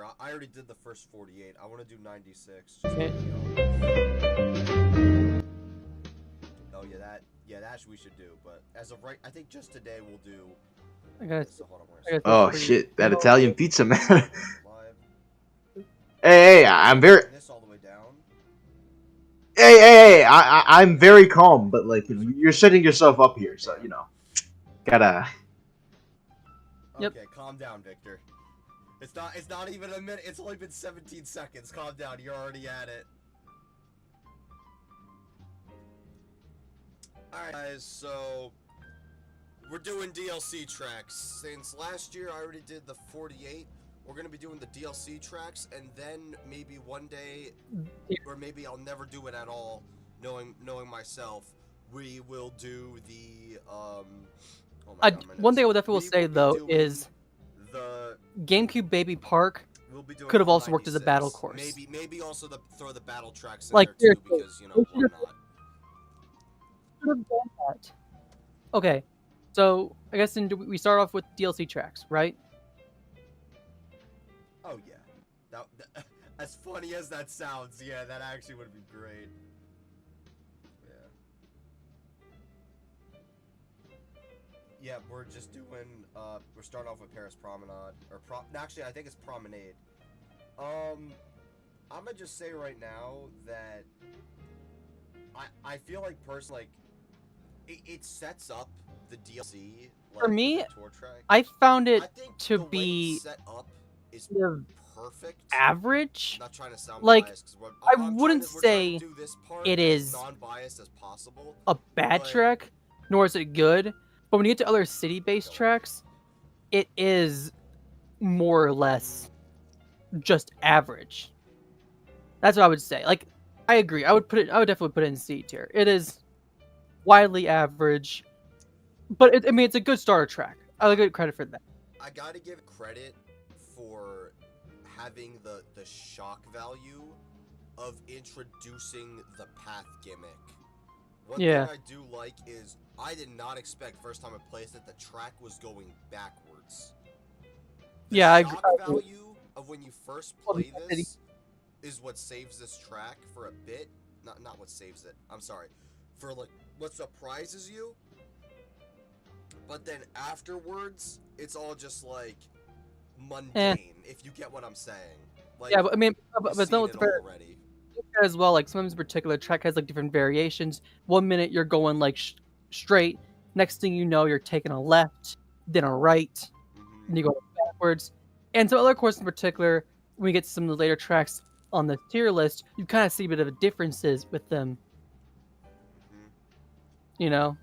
Victor. I already did the first 48. I want to do 96. Okay. Oh yeah, that we should do. But as of right, I think just today we'll do. I gotta, So hold on, I gotta Oh for you. shit, that Italian pizza, man. Live. Hey, I'm very. This all the way down. Hey, I'm very calm, but like, you know, you're setting yourself up here, so you know, gotta. Yep. Okay, calm down, Victor. It's not even a minute. It's only been 17 seconds. Calm down. You're already at it. Alright guys, so we're doing DLC tracks. Since last year I already did the 48, we're gonna be doing the DLC tracks, and then maybe one day, or maybe I'll never do it at all, knowing myself, we will do the oh my God, one thing I will definitely say though is the GameCube Baby Park we'll be doing could have all also worked as a 96. battle course. Maybe also throw the battle tracks in Like, there too, seriously, because you know why not. Could have done that. Okay, so I guess we start off with DLC tracks, right? Oh yeah, that as funny as that sounds, yeah, that actually would be great. Yeah, we're just doing. We're starting off with Paris Promenade, or actually, I think it's Promenade. I'm gonna just say right now that I feel like personally, like it sets up the DLC. Like, For me, the tour track. I found it I think to the way be it's set up is perfect. average. I'm not trying to sound Like, biased, because I wouldn't say do this part it as is non-biased as possible. a bad track, nor is it good. But when you get to other city-based tracks, it is more or less just average. That's what I would say. Like, I agree. I would definitely put it in C tier. It is widely average, but I mean, it's a good starter track. I'll give it credit for that. I gotta give credit for having the shock value of introducing the path gimmick. One thing I do like is I did not expect first time I placed it the track was going backwards. The shock value of when you first play this is what saves this track for a bit. Not what saves it. I'm sorry. For like what surprises you. But then afterwards, it's all just like mundane, if you get what I'm saying. Like, yeah, but I mean, but no, it's already. As well, like sometimes particular track has like different variations. 1 minute you're going like straight, next thing you know you're taking a left, then a right, and you go backwards. And so other courses in particular, when we get to some of the later tracks on the tier list, you kind of see a bit of differences with them. You know?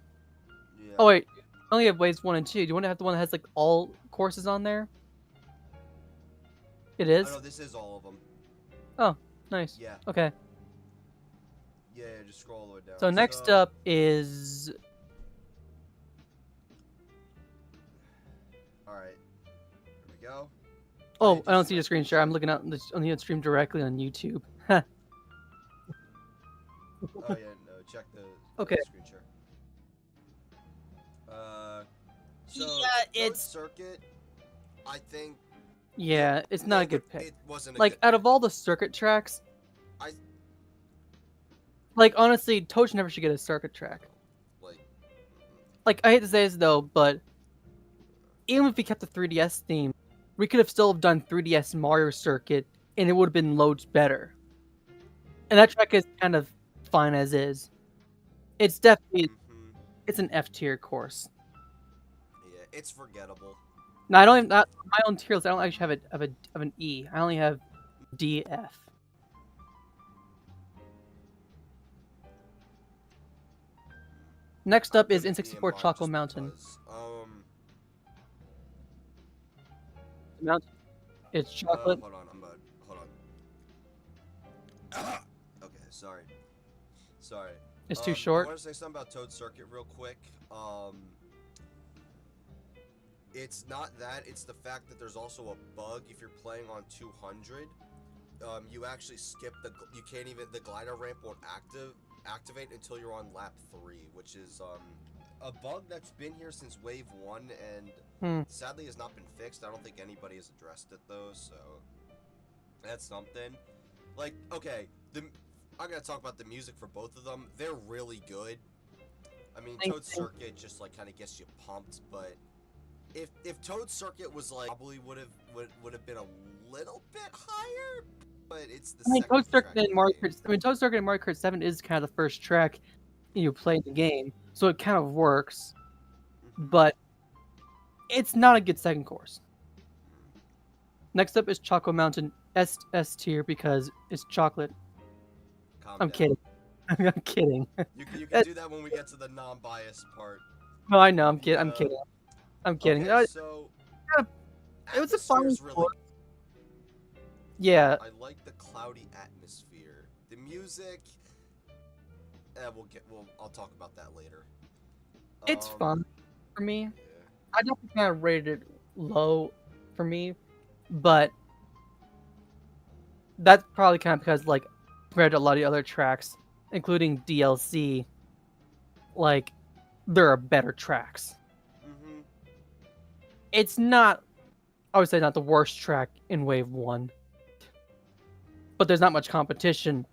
Yeah. Oh wait, I only have waves 1 and 2. Do you want to have the one that has like all courses on there? It is? Oh no, this is all of them. Oh, nice. Yeah. Okay. Yeah, just scroll all the way down. So next up is... Alright. Here we go. Oh, I don't see the screen share. I'm looking on the stream directly on YouTube. Oh yeah, no, check the screen share. So yeah, it's circuit. I think. Yeah, it's not a good pick. It wasn't like out of all the circuit tracks. Like honestly, Toad never should get a circuit track. Like I hate to say this though, but even if we kept the 3DS theme, we could have still done 3DS Mario Circuit, and it would have been loads better. And that track is kind of fine as is. It's definitely it's an F tier course. Yeah, it's forgettable. No, I don't even my own tier list. I don't actually have an E. I only have D, F. Next up is N64 Choco Mountain. Mountain. It's chocolate. Hold on. Okay, sorry. It's too short. I want to say something about Toad Circuit real quick. It's not that. It's the fact that there's also a bug if you're playing on 200. You actually skip you can't even, the glider ramp won't activate until you're on lap 3, which is a bug that's been here since wave 1 and sadly has not been fixed. I don't think anybody has addressed it though, so That's something. Like, okay, I'm gonna talk about the music for both of them. They're really good. I mean, Toad Circuit just like kind of gets you pumped, but if Toad Circuit was like probably would have been a little bit higher, but it's the second Toad Circuit track and Mario Kart. Toad Circuit and Mario Kart 7 is kind of the first track you play in the game, so it kind of works. But it's not a good second course. Next up is Choco Mountain S tier because it's chocolate. I'm kidding. I'm kidding. You can do that when we get to the non-biased part. No, I know. I'm kidding. I'm kidding. I'm kidding. Okay, so it was a fun really... course. Yeah. I like the cloudy atmosphere. The music. I'll talk about that later. It's fun for me. Yeah. I definitely kind of rated it low for me, but that's probably kind of because, like, compared to a lot of the other tracks, including DLC, like, there are better tracks. Mm-hmm. It's not, I would say, not the worst track in Wave 1, but there's not much competition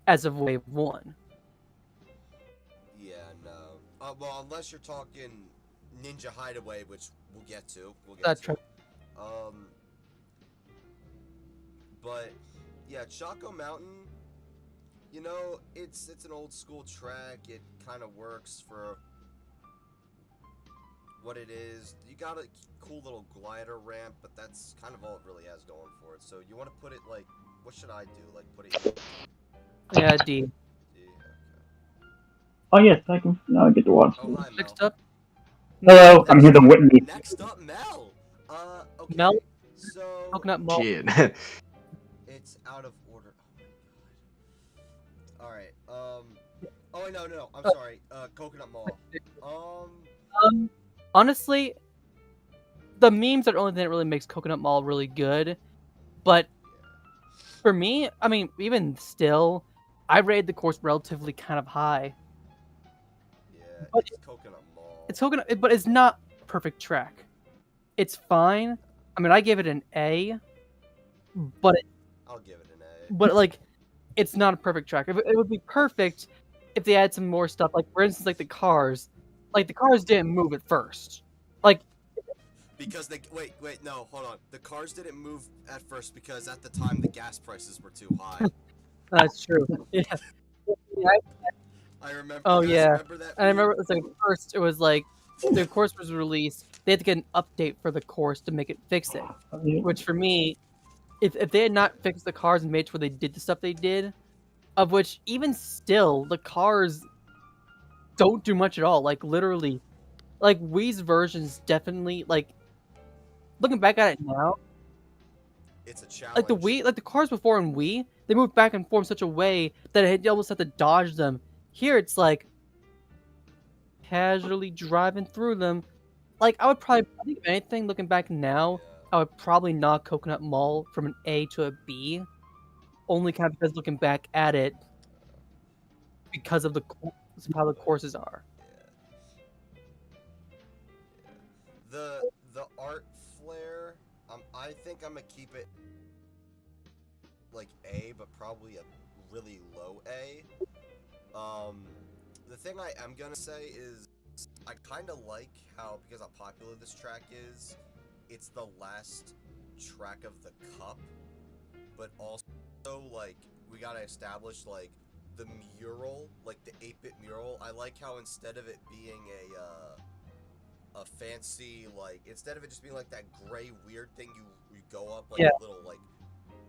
as of Wave 1. Yeah, no. Well, unless you're talking Ninja Hideaway, which we'll get to. That's true. But yeah, Choco Mountain, you know, it's an old school track. It kind of works for what it is. You got a cool little glider ramp, but that's kind of all it really has going for it. So you want to put it like, what should I do? Like put it. Yeah, D. D, okay. Oh yes, now I get to watch. Oh, hi, Mel. Next up. Hello, I'm here to witness. Next up, Mel. Okay. Mel? So Coconut Mall. Shit. it's out of order. Oh my god. All right. Oh no. I'm sorry. Coconut Mall. Honestly, the memes are the only thing that really makes Coconut Mall really good. But for me, I mean, even still, I rated the course relatively kind of high. Yeah, but it's Coconut Mall. It's Coconut, but it's not a perfect track. It's fine. I mean, I give it an A, but I'll give it an A. But like, it's not a perfect track. It would be perfect if they had some more stuff. Like, for instance, like the cars. Like, the cars didn't move at first. Like, because they wait, no, hold on. The cars didn't move at first because at the time the gas prices were too high. That's true. Yeah. I remember. Oh yeah. Remember that? And I remember it's like first it was like the course was released. They had to get an update for the course to make it fix it. Which for me, if they had not fixed the cars and made sure they did the stuff they did, of which even still the cars don't do much at all. Like literally, like Wii's versions definitely like looking back at it now. It's a challenge. Like the Wii, like the cars before in Wii, they moved back and forth in such a way that you almost had to dodge them. Here it's like casually driving through them. Like I think if anything, looking back now, I would probably knock Coconut Mall from an A to a B, only kind of because looking back at it, because of how the courses are. The art flair, I think I'm gonna keep it like A, but probably a really low A. The thing I am gonna say is I kind of like how, because how popular this track is, it's the last track of the cup, but also like we gotta establish like the mural, like the 8-bit mural. I like how instead of it being a fancy, like, instead of it just being like that gray weird thing you go up like a little, like,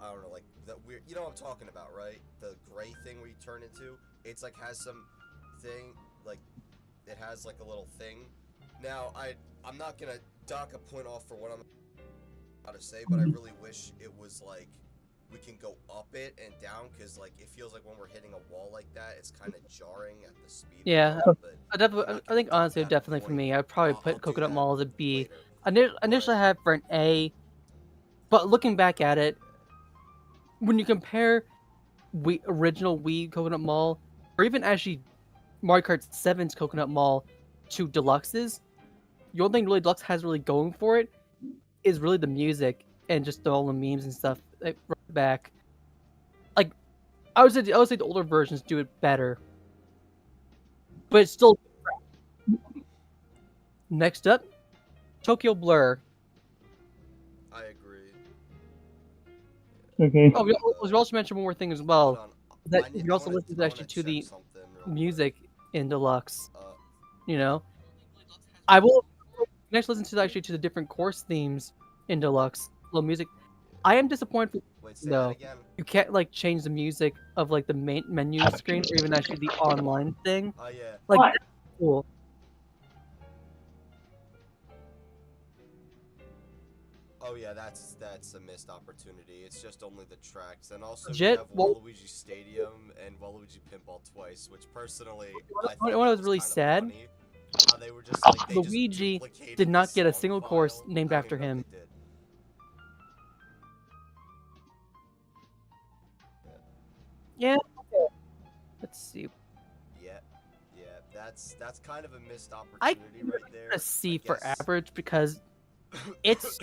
I don't know, like that weird, you know what I'm talking about, right? The gray thing where you turn into, it's like has some thing, like it has like a little thing. Now I'm not gonna dock a point off for what I'm about to say, but I really wish it was like we can go up it and down, because like it feels like when we're hitting a wall like that, it's kind of jarring at the speed. Yeah, I think honestly, definitely for me, I'd probably put Coconut Mall as a B. Initially, I had for an A, but looking back at it, when you compare original Wii Coconut Mall, or even actually Mario Kart 7's Coconut Mall to Deluxe's, the only thing really Deluxe has really going for it is really the music. and just all the memes and stuff like, brought back. Like, I would say the older versions do it better, but it's still. Next up, Tokyo Blur. I agree. Okay. Oh, we also mentioned one more thing as well. Hold on. That you can also listen actually to the music in deluxe. You know, I will next listen to actually to the different course themes in deluxe. Little music. I am disappointed. Wait, say No, that again. you can't like change the music of like the main menu screen or even actually the online thing. Oh yeah. Like, What? that's cool. Oh yeah, that's a missed opportunity. It's just only the tracks, and also Legit? we have Well- Waluigi Stadium and Waluigi Pinball twice, which personally What- I thought what that was really kinda sad? funny. How they were just like they Luigi just duplicated did not the get a song single course file. named I don't after even know him. if they did. Yeah. Let's see. Yeah, that's kind of a missed I opportunity give right there. A C I for guess. average because it's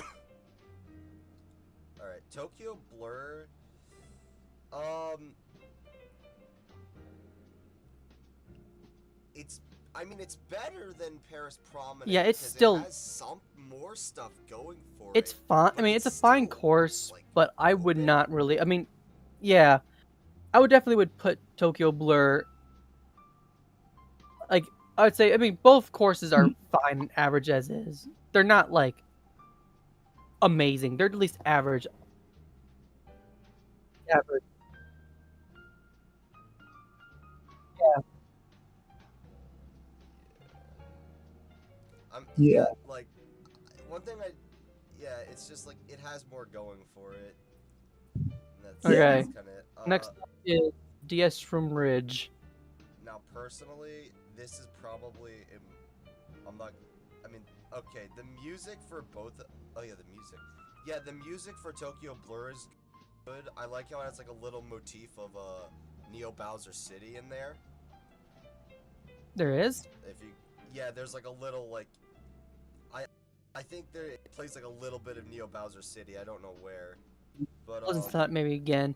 All right, Tokyo Blur. It's better than Paris Promenade. Yeah, it's 'cause still- it has some more stuff going for it's it. fine. I but mean, it's a fine still, course, like, but I a would bit- not really. I mean, yeah, I would definitely would put Tokyo Blur. Like, I would say, I mean, both courses are fine and average as is. They're not like amazing. They're at least average. Average. Yeah. Like, one thing it's just like it has more going for it. And that's Okay. kind of Next up is DS from Ridge. Now, personally, this is probably I'm not. I mean, okay, the music for both. Oh yeah, the music. Yeah, the music for Tokyo Blur is good. I like how it has like a little motif of Neo Bowser City in there. There is. There's like a little like. I think it plays like a little bit of Neo Bowser City. I don't know where, but Wasn't thought maybe again.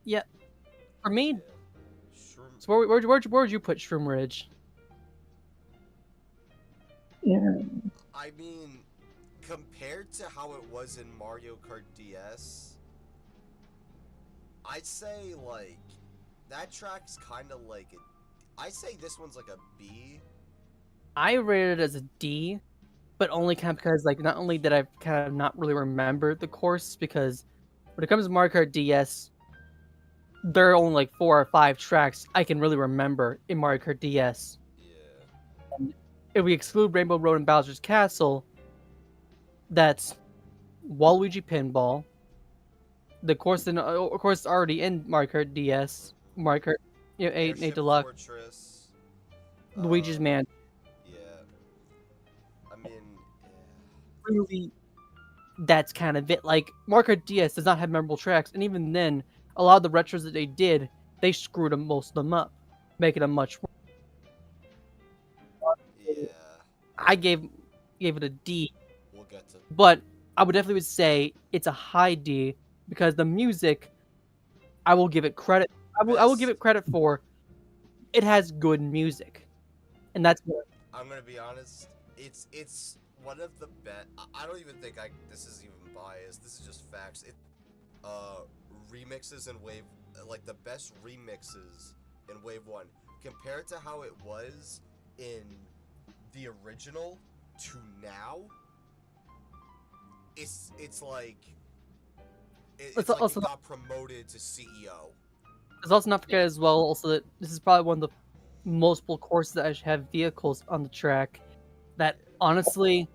Yeah. For me, yeah. Shroom- so where would you put Shroom Ridge? Yeah. I mean, compared to how it was in Mario Kart DS, I'd say like that track's kind of like I say this one's like a B. I rated it as a D, but only kind of because like not only did I kind of not really remember the course because when it comes to Mario Kart DS, there are only like 4 or 5 tracks I can really remember in Mario Kart DS. Yeah. If we exclude Rainbow Road and Bowser's Castle, that's Waluigi Pinball, the course already in Mario Kart DS, Mario Kart 8 and 8 Airship Deluxe, Fortress, Luigi's Man. Yeah. I mean, Really, that's kind of it. Like Mario Kart DS does not have memorable tracks, and even then, a lot of the retros that they did, they screwed most of them up, making them much. yeah. I gave it a D, We'll get to. but I would definitely say it's a high D because the music, I will give it credit. I will give it credit for. It has good music, and that's what. I'm gonna be honest. It's one of the best. I don't even think this is even biased. This is just facts. Remixes in Wave, like the best remixes in Wave 1 compared to how it was in the original to now. It's like it's like also it got promoted to CEO. Let's also not forget as well also that this is probably one of the multiple courses that actually have vehicles on the track that honestly,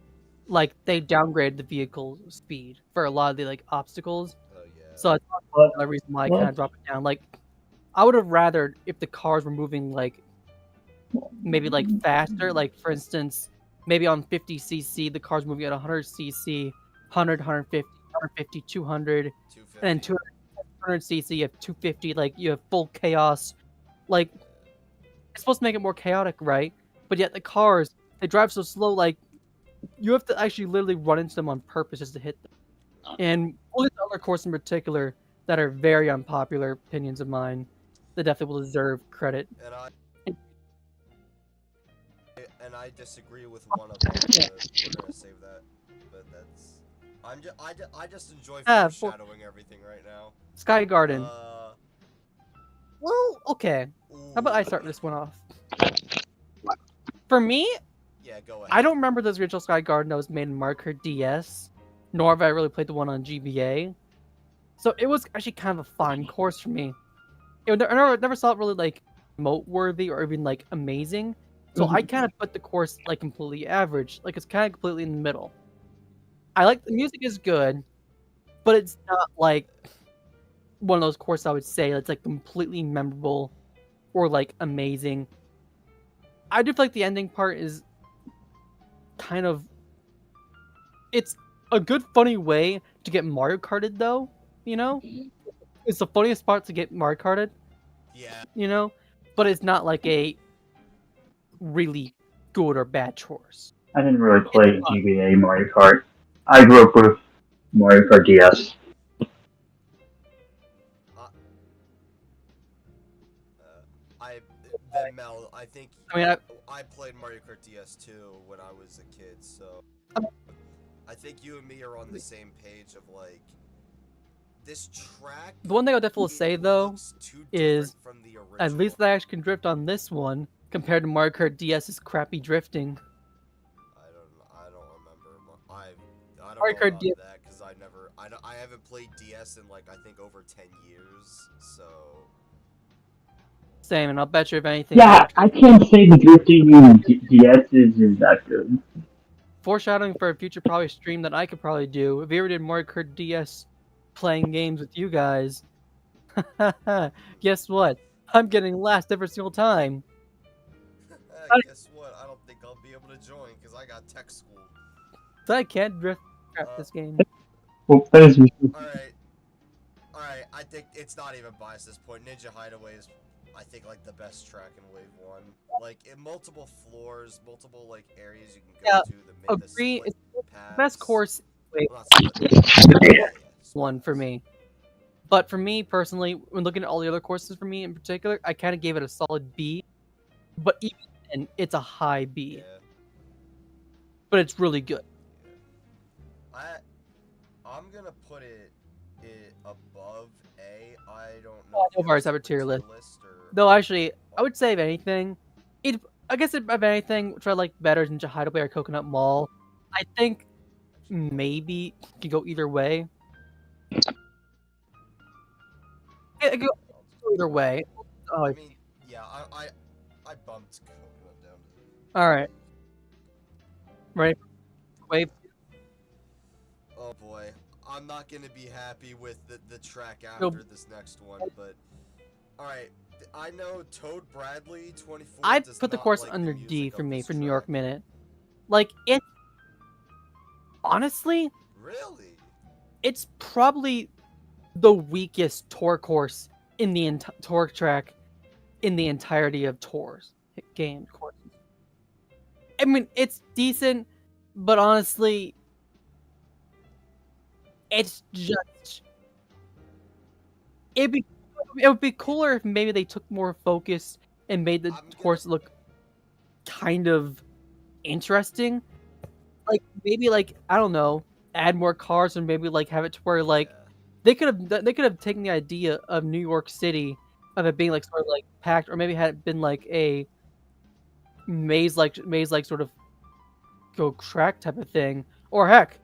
like they downgraded the vehicle speed for a lot of the like obstacles. Oh yeah. So that's What? another reason why I kind of dropped it down. Like, I would have rather if the cars were moving like maybe like faster. Like for instance, maybe on 50cc the car's moving at 100cc, 100, 150, 150, 200, 250. and then 200cc you have 250. Like you have full chaos. Like it's supposed to make it more chaotic, right? But yet the cars they drive so slow. Like you have to actually literally run into them on purpose just to hit them. And we'll get to other courses in particular that are very unpopular opinions of mine that definitely will deserve credit. And I disagree with one of them, but we're gonna save that. But that's I just enjoy foreshadowing everything right now. Sky Garden. Well, okay. How about I start this one off? For me, yeah, go ahead. I don't remember the original Sky Garden that was made in Mario Kart DS, nor have I really played the one on GBA. So it was actually kind of a fun course for me. I never saw it really like moat worthy or even like amazing. So I kind of put the course like completely average, like it's kind of completely in the middle. I like the music is good, but it's not like one of those courses I would say that's like completely memorable or like amazing. I do feel like the ending part is kind of, it's a good funny way to get Mario Karted though, you know? It's the funniest part to get Mario Karted. Yeah. You know? But it's not like a really good or bad course. I didn't really play GBA Mario Kart. I grew up with Mario Kart DS. Mel, I think I played Mario Kart DS too when I was a kid, so I think you and me are on the same page of like this track. The one thing I'll definitely say though is at least I actually can drift on this one compared to Mario Kart DS's crappy drifting. I don't remember. I don't Mario know Kart about DS. that because I haven't played DS in like I think over 10 years, so. Same, and I'll bet you if anything. Yeah, I can't say the drifting in DS is that good. Foreshadowing for a future probably stream that I could probably do. If we ever did Mario Kart DS playing games with you guys, guess what? I'm getting last every single time. Guess what? I don't think I'll be able to join because I got tech school. So I can't drift this game. Well, that is Alright, I think it's not even biased at this point. Ninja Hideaway is, I think, like the best track in Wave 1. Like, in multiple floors, multiple, like, areas you can go to. Agree. It's the best course one for me. But for me, personally, when looking at all the other courses for me in particular, I kind of gave it a solid B. But even then, it's a high B. Yeah. But it's really good. I'm gonna put it above A. I don't know. I know ours have a tier list. Though actually, I would say if anything, I guess if anything, which I like better than Hideaway or Coconut Mall, I think maybe it could go either way. It could go either way. I mean, yeah, I bumped Coconut down. All right. Ready? Wave. Oh boy, I'm not gonna be happy with the track after this next one, but all right. I know Toad Bradley 24. I put the course under D for me for New York Minute. Like it. Honestly. Really. It's probably the weakest tour course in the tour track in the entirety of tours game courses. I mean, it's decent, but honestly, it's just it would be cooler if maybe they took more focus and made the course look kind of interesting. Like maybe like I don't know, add more cars and maybe like have it to where like they could have taken the idea of New York City of it being like sort of like packed, or maybe had it been like a maze like sort of go track type of thing, or heck,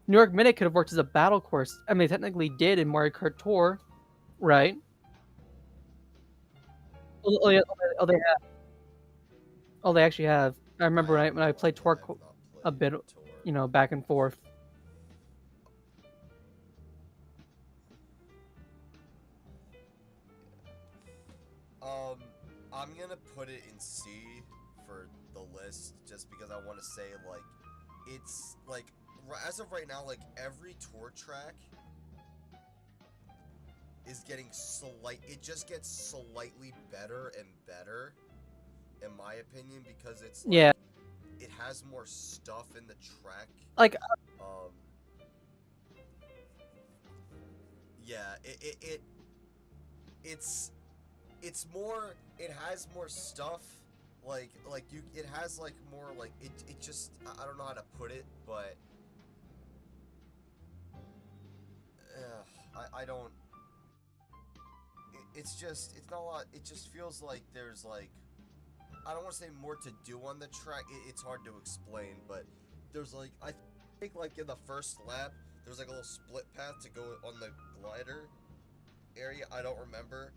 New York Minute could have worked as a battle course. I mean, they technically did in Mario Kart Tour, right? Oh, yeah, they have. Oh, they actually have. I remember when I played Tour a bit, you know, back and forth. I'm gonna put it in C for the list, just because I want to say, like, it's, like, as of right now, like, every tour track is getting it just gets slightly better and better, in my opinion, because it's, like, it has more stuff in the track. Like, yeah, it's more, it has more stuff, like it has like more, like it just, I don't know how to put it, but I don't, it's just, it's not a lot, it just feels like there's like, I don't want to say more to do on the track, it's hard to explain, but there's like, I think like in the first lap, there's like a little split path to go on the glider area, I don't remember,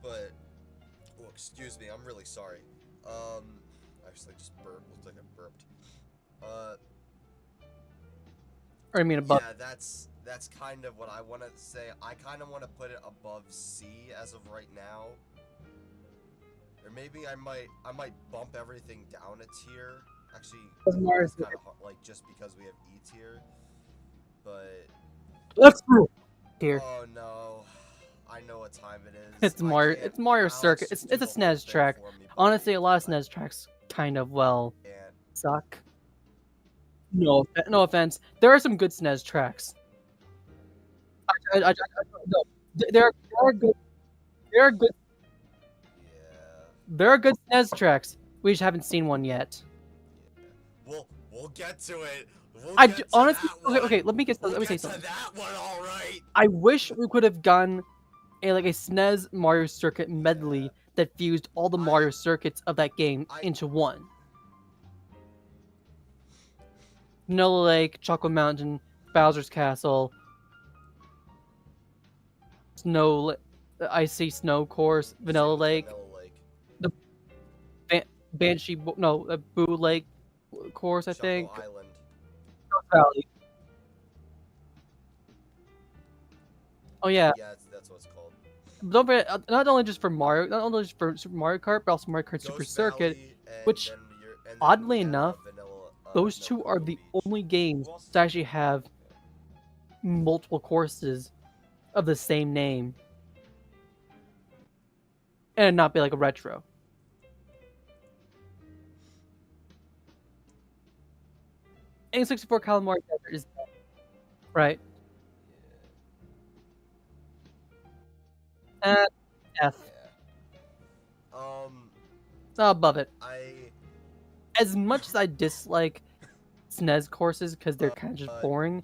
but, oh, excuse me, I'm really sorry. Actually, I just burped. Looks like I burped. Or I mean above. Yeah, that's kind of what I want to say. I kind of want to put it above C as of right now, or maybe I might bump everything down a tier. Actually, it's kind of hard, like just because we have E tier, but Let's go here. Oh no. I know what time it is. It's Mario. It's Mario Alex, Circuit. just It's do a the whole SNES thing track. for me, Honestly, a lot of please. SNES tracks kind of, well, And suck. No offense. There are some good SNES tracks. No, there are good. There are good. yeah. There are good SNES tracks. We just haven't seen one yet. We'll get to it. Honestly, okay. Let me say something. To that one, all right. I wish we could have done a SNES Mario Circuit medley that fused all the Mario circuits of that game into one. Vanilla Lake, Chocolate Mountain, Bowser's Castle, Icy Snow Course, Vanilla Lake, the Banshee, Boo Lake Course, I think. Island. Valley. Oh yeah. Yeah, that's what it's called. Don't forget, not only just for Mario, not only just for Super Mario Kart, but also Mario Kart Super Circuit, which, oddly enough, those two are the only games to actually have multiple courses of the same name and not be like a retro. N64 Calamari Desert is right. F. Yeah. Above it. As much as I dislike SNES courses because they're kind of just boring,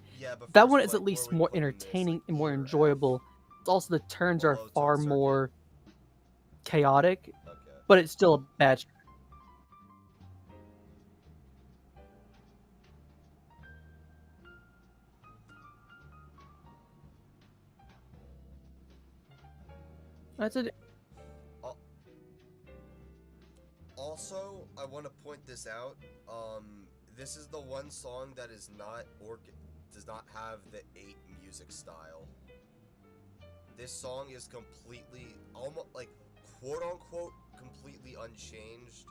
that one is at least more entertaining and more enjoyable. It's also the turns are far more chaotic, but it's still a bad track. That's it. Also, I want to point this out. This is the one song that is not does not have the 8 music style. This song is completely, almost like quote unquote, completely unchanged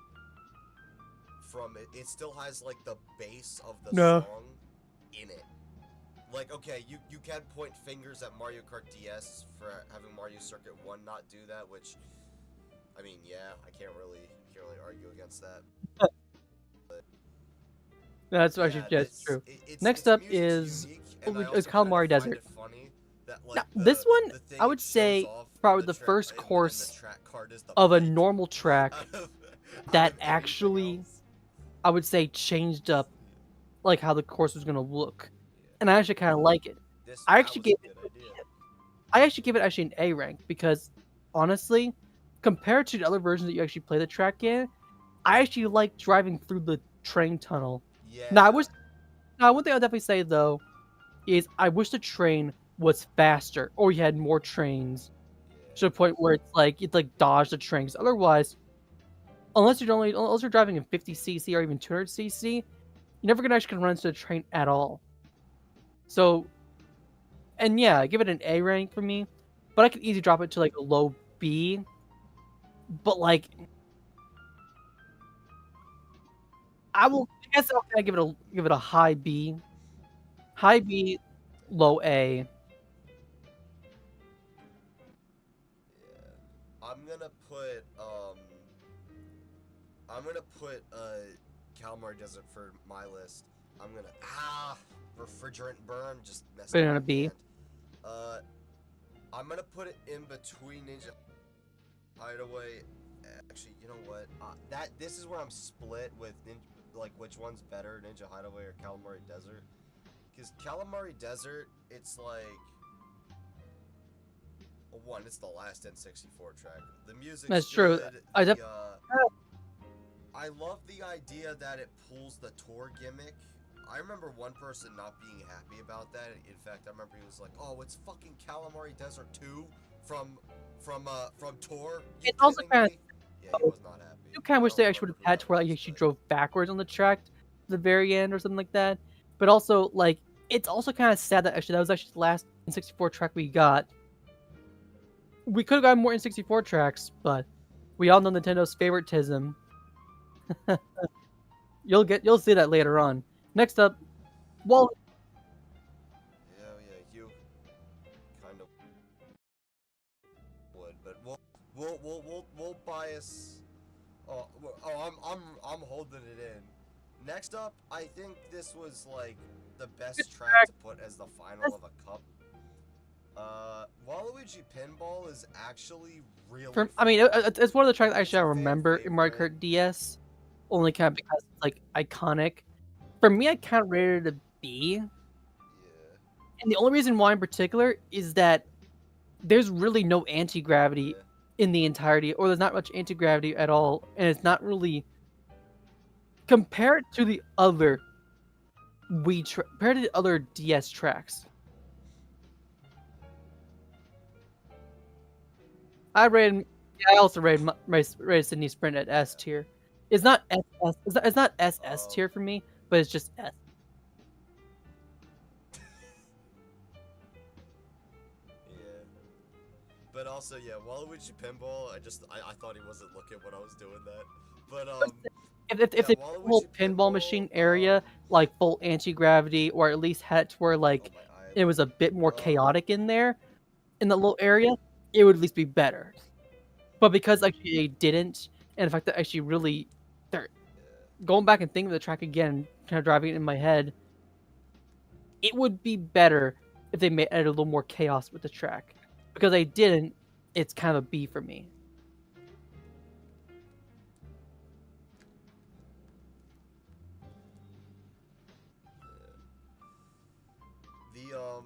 from it. It still has like the bass of the song in it. Like, okay, you can point fingers at Mario Kart DS for having Mario Circuit 1 not do that, which, I mean, yeah, I can't really argue against that. But, that's actually true. Next up is Calamari Desert. Now, this one, I would say, probably the first course of a normal track that actually, I would say, changed up like how the course was gonna look, and I actually kind of like it. I actually gave it actually an A rank because, honestly, compared to the other versions that you actually play the track in, I actually like driving through the train tunnel. Yeah. Now, one thing I'll definitely say though is I wish the train was faster or you had more trains to the point where it's like you'd like dodge the trains. Otherwise, unless you're driving in 50cc or even 200cc, you're never gonna actually run into the train at all. So, and yeah, give it an A rank for me, but I could easily drop it to like a low B. But like, I guess I'll give it a high B, low A. Yeah. I'm gonna put Calamari Desert for my list. Refrigerant burn, just messing Put it on a B. I'm gonna put it in between Ninja Hideaway. Actually, you know what? This is where I'm split with like which one's better, Ninja Hideaway or Calamari Desert. Because Calamari Desert, it's like, well, one, it's the last N64 track. The music's That's good. true. I love the idea that it pulls the tour gimmick. I remember one person not being happy about that. In fact, I remember he was like, "Oh, it's fucking Calamari Desert 2 from Tour." You It's also kidding kind of. me? Yeah, he was not happy. You kind of wish I they don't actually would remember have had who to where that like, you was, actually but- drove backwards on the track to the very end or something like that. But also, like, it's also kind of sad that actually that was actually the last N64 track we got. We could have gotten more N64 tracks, but we all know Nintendo's favoritism. You'll see that later on. Next up, Wall. Yeah, you kind of would, but we'll bias. I'm holding it in. Next up, I think this was like the best track to put as the final of a cup. Waluigi Pinball is actually really fun. I mean, it's one of the tracks It's actually I a fan remember in Mario favorite. Kart DS, only kind of because it's like iconic. For me, I kind of rated it a B, Yeah. and the only reason why in particular is that there's really no anti-gravity Yeah. in the entirety, or there's not much anti-gravity at all, and it's not really compared to the other compared to the other DS tracks. I also rated Sydney Sprint at S tier. It's not SS. It's not SS Oh. tier for me, but it's just S. Yeah. But also, yeah, Waluigi Pinball, I thought he wasn't looking when I was doing that. But If yeah, they did the whole Waluigi pinball machine area like full anti-gravity, or at least had it to where like Oh, my it was a bit more eyelid. chaotic in there, in the little area, it would at least be better. But because actually they didn't, and the fact that actually really, they're going back and thinking of the track again, kind of driving it in my head, it would be better if they added a little more chaos with the track. Because they didn't, it's kind of a B for me. The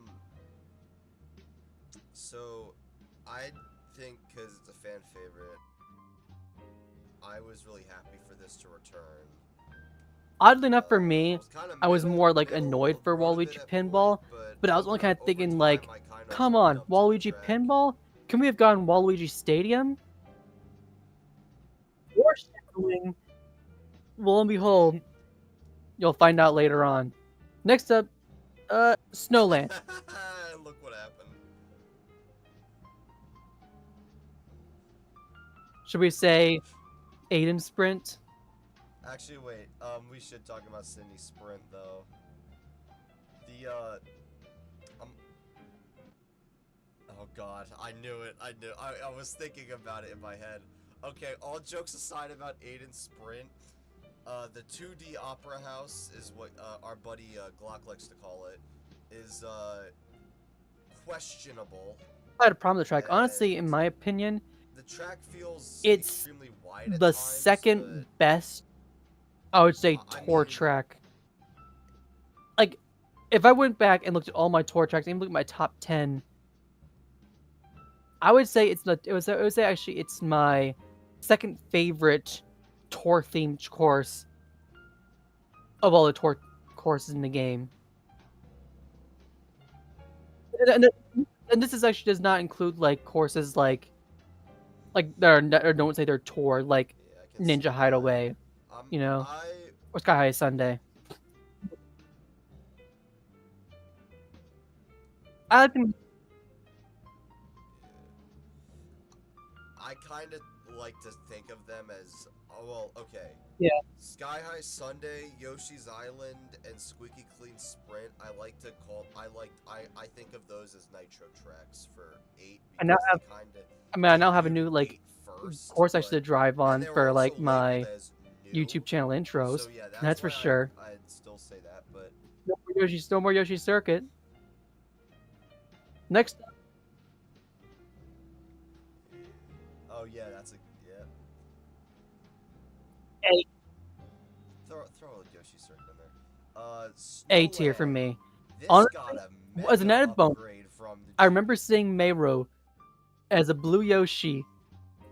so I think because it's a fan favorite, I was really happy for this to return. Oddly enough for me, Kinda I was more like middle annoyed of for the road a bit Waluigi at Pinball, point, but I was only kind of over thinking time, like, I kind of come warmed on, up to the Waluigi track. Pinball? Can we have gotten Waluigi Stadium? Foreshadowing. Lo and behold, you'll find out later on. Next up, Snowland. Look what happened. Should we say Aiden Sprint? Actually, wait. We should talk about Sydney Sprint though. The oh god, I knew it. I was thinking about it in my head. Okay, all jokes aside about Aiden Sprint, the 2D Opera House is what our buddy Glock likes to call it, is questionable. I had a problem with the track. Honestly, in my opinion, The track feels it's extremely wide at the times, second but best, I would say, I tour mean- track. Like, if I went back and looked at all my tour tracks, even look at my top 10, I would say I would say actually it's my second favorite tour themed course of all the tour courses in the game. And this is actually does not include like courses like or don't say they're tour like yeah, I can see Ninja that. Hideaway you know? or Sky High Sunday. I think I kind of like to think of them as, oh, well, okay. Yeah. Sky High Sunday, Yoshi's Island, and Squeaky Clean Sprint. I think of those as nitro tracks for 8. I now because have- they kinda I mean I now have a debuted new like 8 first, course I but- should drive and on they were for also like my labeled as new, YouTube channel intros. So yeah, That's for why sure. I'd still say that, but No more Yoshi Circuit. Next up, Oh yeah, that's a yeah. A, Throw a Yoshi circuit in there. A tier for Snowland. me. This Honestly, got a as an mega added bonus, upgrade from the I remember seeing Mayro as a blue Yoshi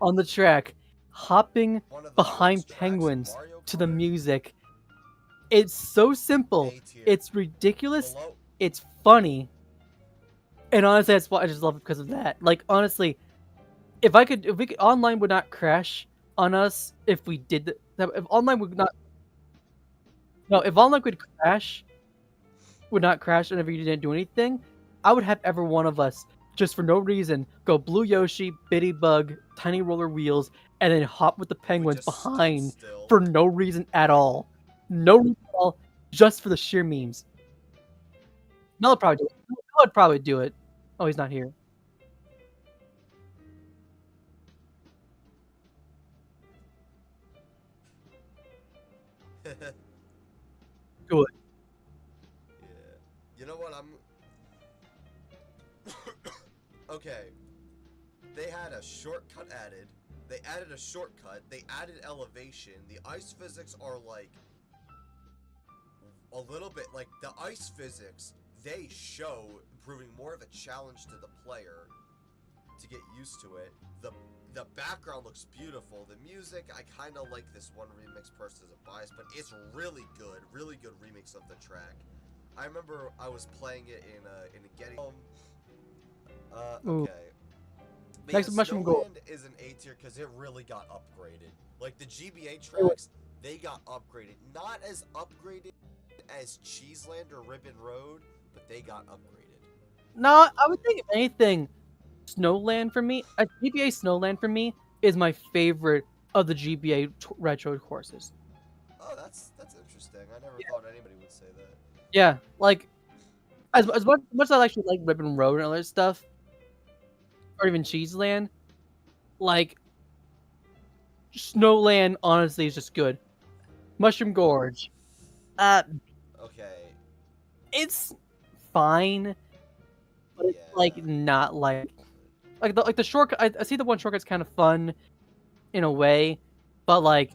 on the track, hopping one of the behind worst tracks in penguins Mario to the Kart. music. It's so simple. A tier. It's ridiculous. Below. It's funny. And honestly, that's why I just love it because of that. Like honestly, if we could, online would not crash on us if we did that. If online would not, no, if online would not crash whenever you didn't do anything, I would have every one of us just for no reason go blue Yoshi, Bitty Bug, Tiny Roller Wheels, and then hop with the penguins just stood behind still. for no reason at all. No reason at all, just for the sheer memes. Mel would probably do it. Mel would probably do it. Oh, he's not here. Do it. Yeah. You know what? Okay. They had a shortcut added. They added a shortcut. They added elevation. The ice physics are like a little bit like the ice physics. They show proving more of a challenge to the player to get used to it. The background looks beautiful. The music, I kind of like this one remix person as a bias, but it's really good remix of the track. I remember I was playing it in a Getty. Ooh. Okay. But Next yeah, Mushroom Gold. Snowland is an A tier because it really got upgraded. Like the GBA tracks, they got upgraded. Not as upgraded as Cheeseland or Ribbon Road, but they got upgraded. No, I would think if anything, Snowland for me, GBA Snowland for me is my favorite of the GBA retro courses. Oh, that's interesting. I never thought anybody would say that. Yeah, like as much as I actually like Ribbon Road and other stuff, or even Cheeseland, like Snowland honestly is just good. Mushroom Gorge, Okay. it's fine, but it's like not like the shortcut. I see the one shortcut's kind of fun in a way, but like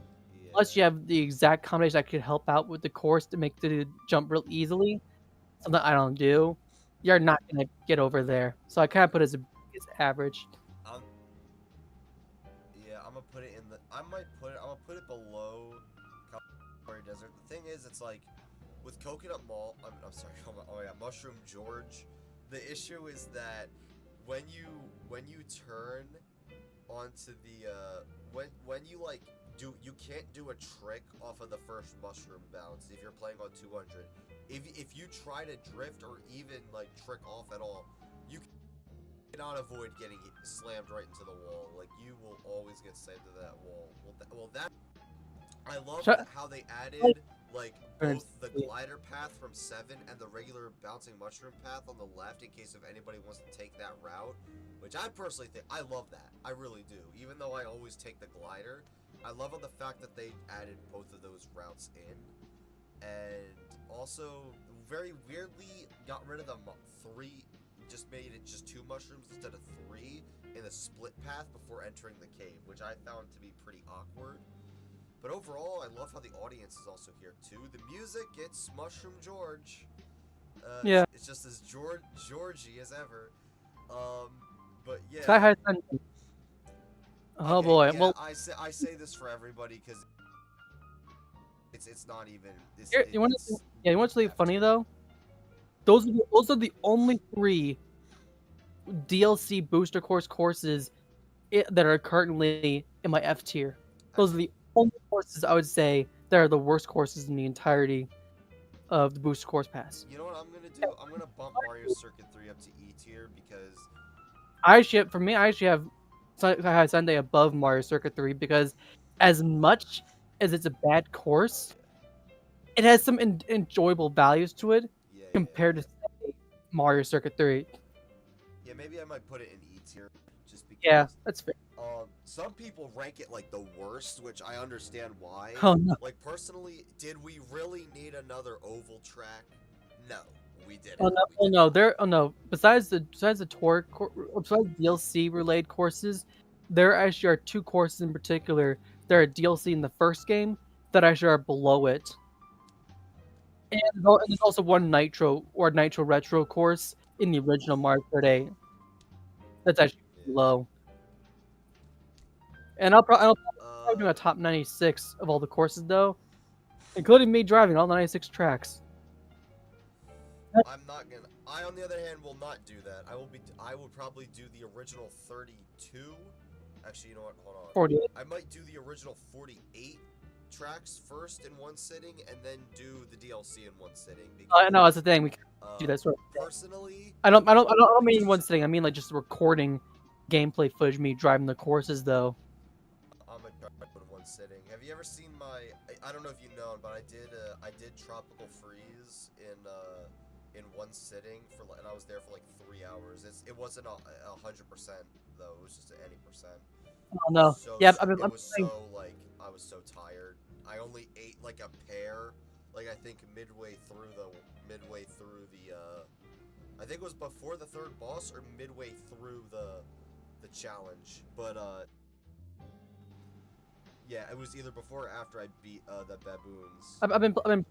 unless you have the exact combination that could help out with the course to make the jump real easily, something I don't do, you're not gonna get over there. So I kind of put it as average. Yeah, I'm gonna put it in the. I'm gonna put it below California Desert. The thing is, it's like with Coconut Mall. I'm sorry. Oh yeah, Mushroom George. The issue is that when you turn onto the when you like you can't do a trick off of the first mushroom bounce if you're playing on 200. If you try to drift or even like trick off at all, you cannot avoid getting slammed right into the wall. Like you will always get slammed to that wall. Well that I love how they added like both the glider path from 7 and the regular bouncing mushroom path on the left in case if anybody wants to take that route, which I personally think I love that. I really do. Even though I always take the glider, I love the fact that they added both of those routes in. And also very weirdly got rid of the 3, just made it just 2 mushrooms instead of 3 in a split path before entering the cave, which I found to be pretty awkward. But overall, I love how the audience is also here too. The music, it's Mushroom George. Yeah. It's just as Georgie as ever. But yeah. Sky High Sunday. Oh okay, boy. Yeah, well, I say this for everybody because it's not even. you want to see funny though? Those are the only 3 DLC booster courses that are currently in my F tier. Those are the only courses I would say that are the worst courses in the entirety of the booster course pass. You know what I'm gonna do? I'm gonna bump Mario Circuit 3 up to E tier because I actually have Sky High Sunday above Mario Circuit 3 because as much as it's a bad course, it has some enjoyable values to it compared to say, Mario Circuit 3. Yeah, maybe I might put it in E tier just because. Yeah, that's fair. Some people rank it like the worst, which I understand why. Oh no. Like personally, did we really need another oval track? No, we didn't. Oh no. Besides the DLC related courses, there actually are 2 courses in particular that are DLC in the first game that actually are below it. And there's also one Nitro or Nitro Retro course in the original Mario Kart 8 that's actually low. And I'll probably do a top 96 of all the courses though, including me driving all the 96 tracks. I'm not gonna. I, on the other hand, will not do that. I will probably do the original 32. Actually, you know what? Hold on. 48. I might do the original 48 tracks first in one sitting, and then do the DLC in one sitting. Because, No, that's the thing. We can do that sort of thing. Personally, I don't mean in one sitting. I mean like just recording gameplay footage of me driving the courses though. I'm gonna try to in one sitting. Have you ever seen my? I don't know if you know, but I did Tropical Freeze in one sitting and I was there for like 3 hours. It wasn't 100% though. It was just any percent. Oh no. So, Yeah, it was so like I was so tired. I only ate like a pear, like I think midway through the I think it was before the third boss or midway through the challenge. But yeah, it was either before or after I beat the baboons. I've been playing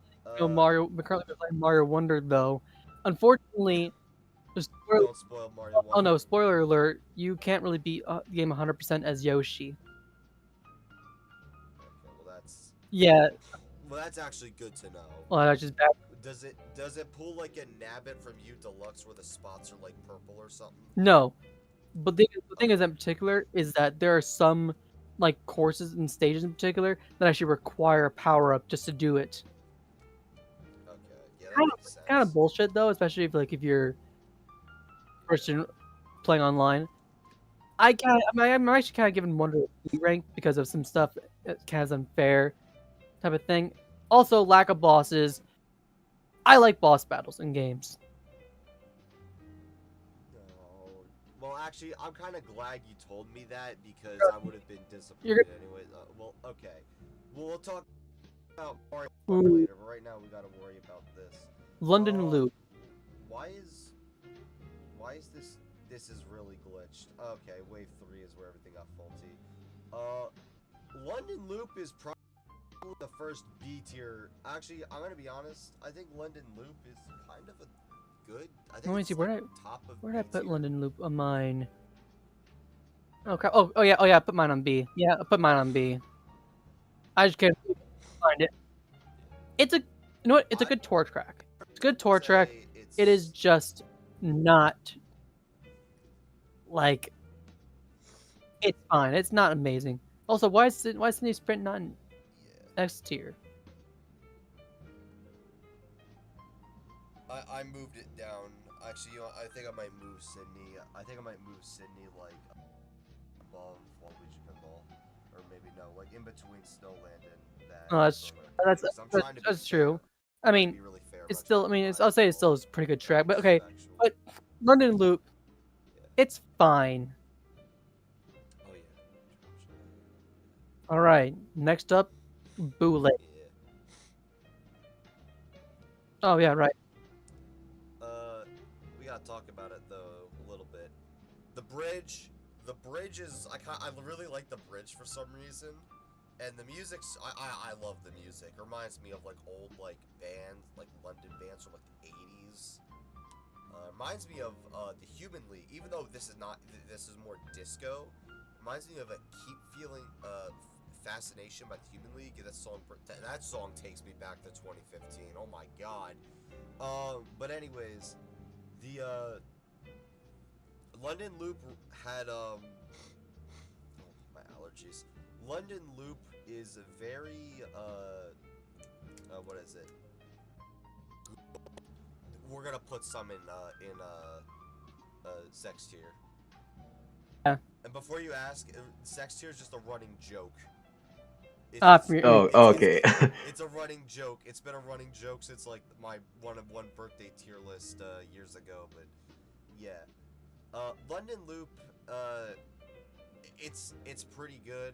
Mario Wonder though. Unfortunately, don't spoil Mario Wonder. Oh no! Spoiler alert! You can't really beat the game 100% as Yoshi. Okay, well that's. Yeah. Well, that's actually good to know. Well, that's just bad. Does it pull like a Nabbit from U Deluxe where the spots are like purple or something? No, but the thing is in particular is that there are some like courses and stages in particular that actually require a power up just to do it. Okay, yeah, that makes sense. Kind of bullshit though, especially if you're person playing online. I'm actually kind of giving Wonder a B rank because of some stuff that kind of unfair type of thing. Also, lack of bosses. I like boss battles in games. No. Well, actually, I'm kind of glad you told me that because I would have been disappointed anyway. Well, okay. We'll talk about Mario later, but right now we gotta worry about this. London Loop. Why is this? This is really glitched. Okay, wave 3 is where everything got faulty. London Loop is probably the first B tier. Actually, I'm gonna be honest. I think London Loop is kind of a good. I think. Let me see where did I put B-tier. London Loop on mine? Okay. Oh yeah. I put mine on B. Yeah, I put mine on B. I just can't find it. It's a It's a good tour track. It's a good tour track. It is just not like it's fine. It's not amazing. Also, why is Sydney Sprint not in S tier? I moved it down. Actually, you know, I think I might move Sydney. I think I might move Sydney like above Waluigi Pinball, or maybe no, like in between Snowland and that. Oh, that's true. I mean, it's still. I mean, I'll say it's still a pretty good track. But okay, but London Loop, it's fine. Oh yeah. All right, next up, Boule. Oh yeah, right. We gotta talk about it though a little bit. The bridge is I really like the bridge for some reason, and the music's I love the music. It reminds me of like old like bands, like London bands from like the 80s. Reminds me of the Human League, even though this is more disco. Reminds me of a Keep Feeling Fascination by the Human League. That song takes me back to 2015. Oh my god. But anyways, the London Loop had my allergies. London Loop is a very what is it? We're gonna put some in sex tier. Yeah. And before you ask, sex tier is just a running joke. Okay. It's a running joke. It's been a running joke since like my one birthday tier list years ago. But yeah, London Loop, it's pretty good.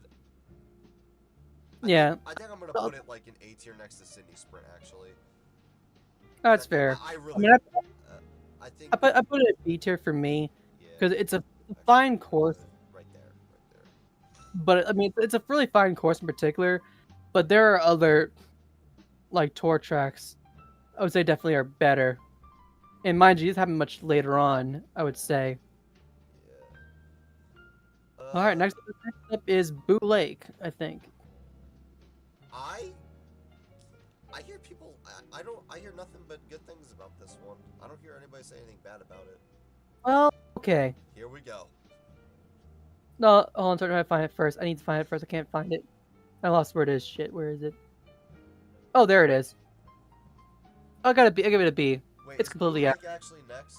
Yeah. I think I'm gonna put it like an A tier next to Sydney Sprint actually. That's fair. I think I put it at B tier for me because it's a fine course. Right there. But I mean, it's a really fine course in particular. But there are other like tour tracks. I would say definitely are better. And mind you, these happen much later on. I would say. Yeah. All right, next up is Boo Lake. I think. I hear people. I don't. I hear nothing but good things about this one. I don't hear anybody say anything bad about it. Well, okay. Here we go. No, hold on, I'm trying to find it first. I need to find it first. I can't find it. I lost where it is. Shit, where is it? Oh, there it is. I got a B. I give it a B. Wait, It's is completely Blue out. Lake actually next?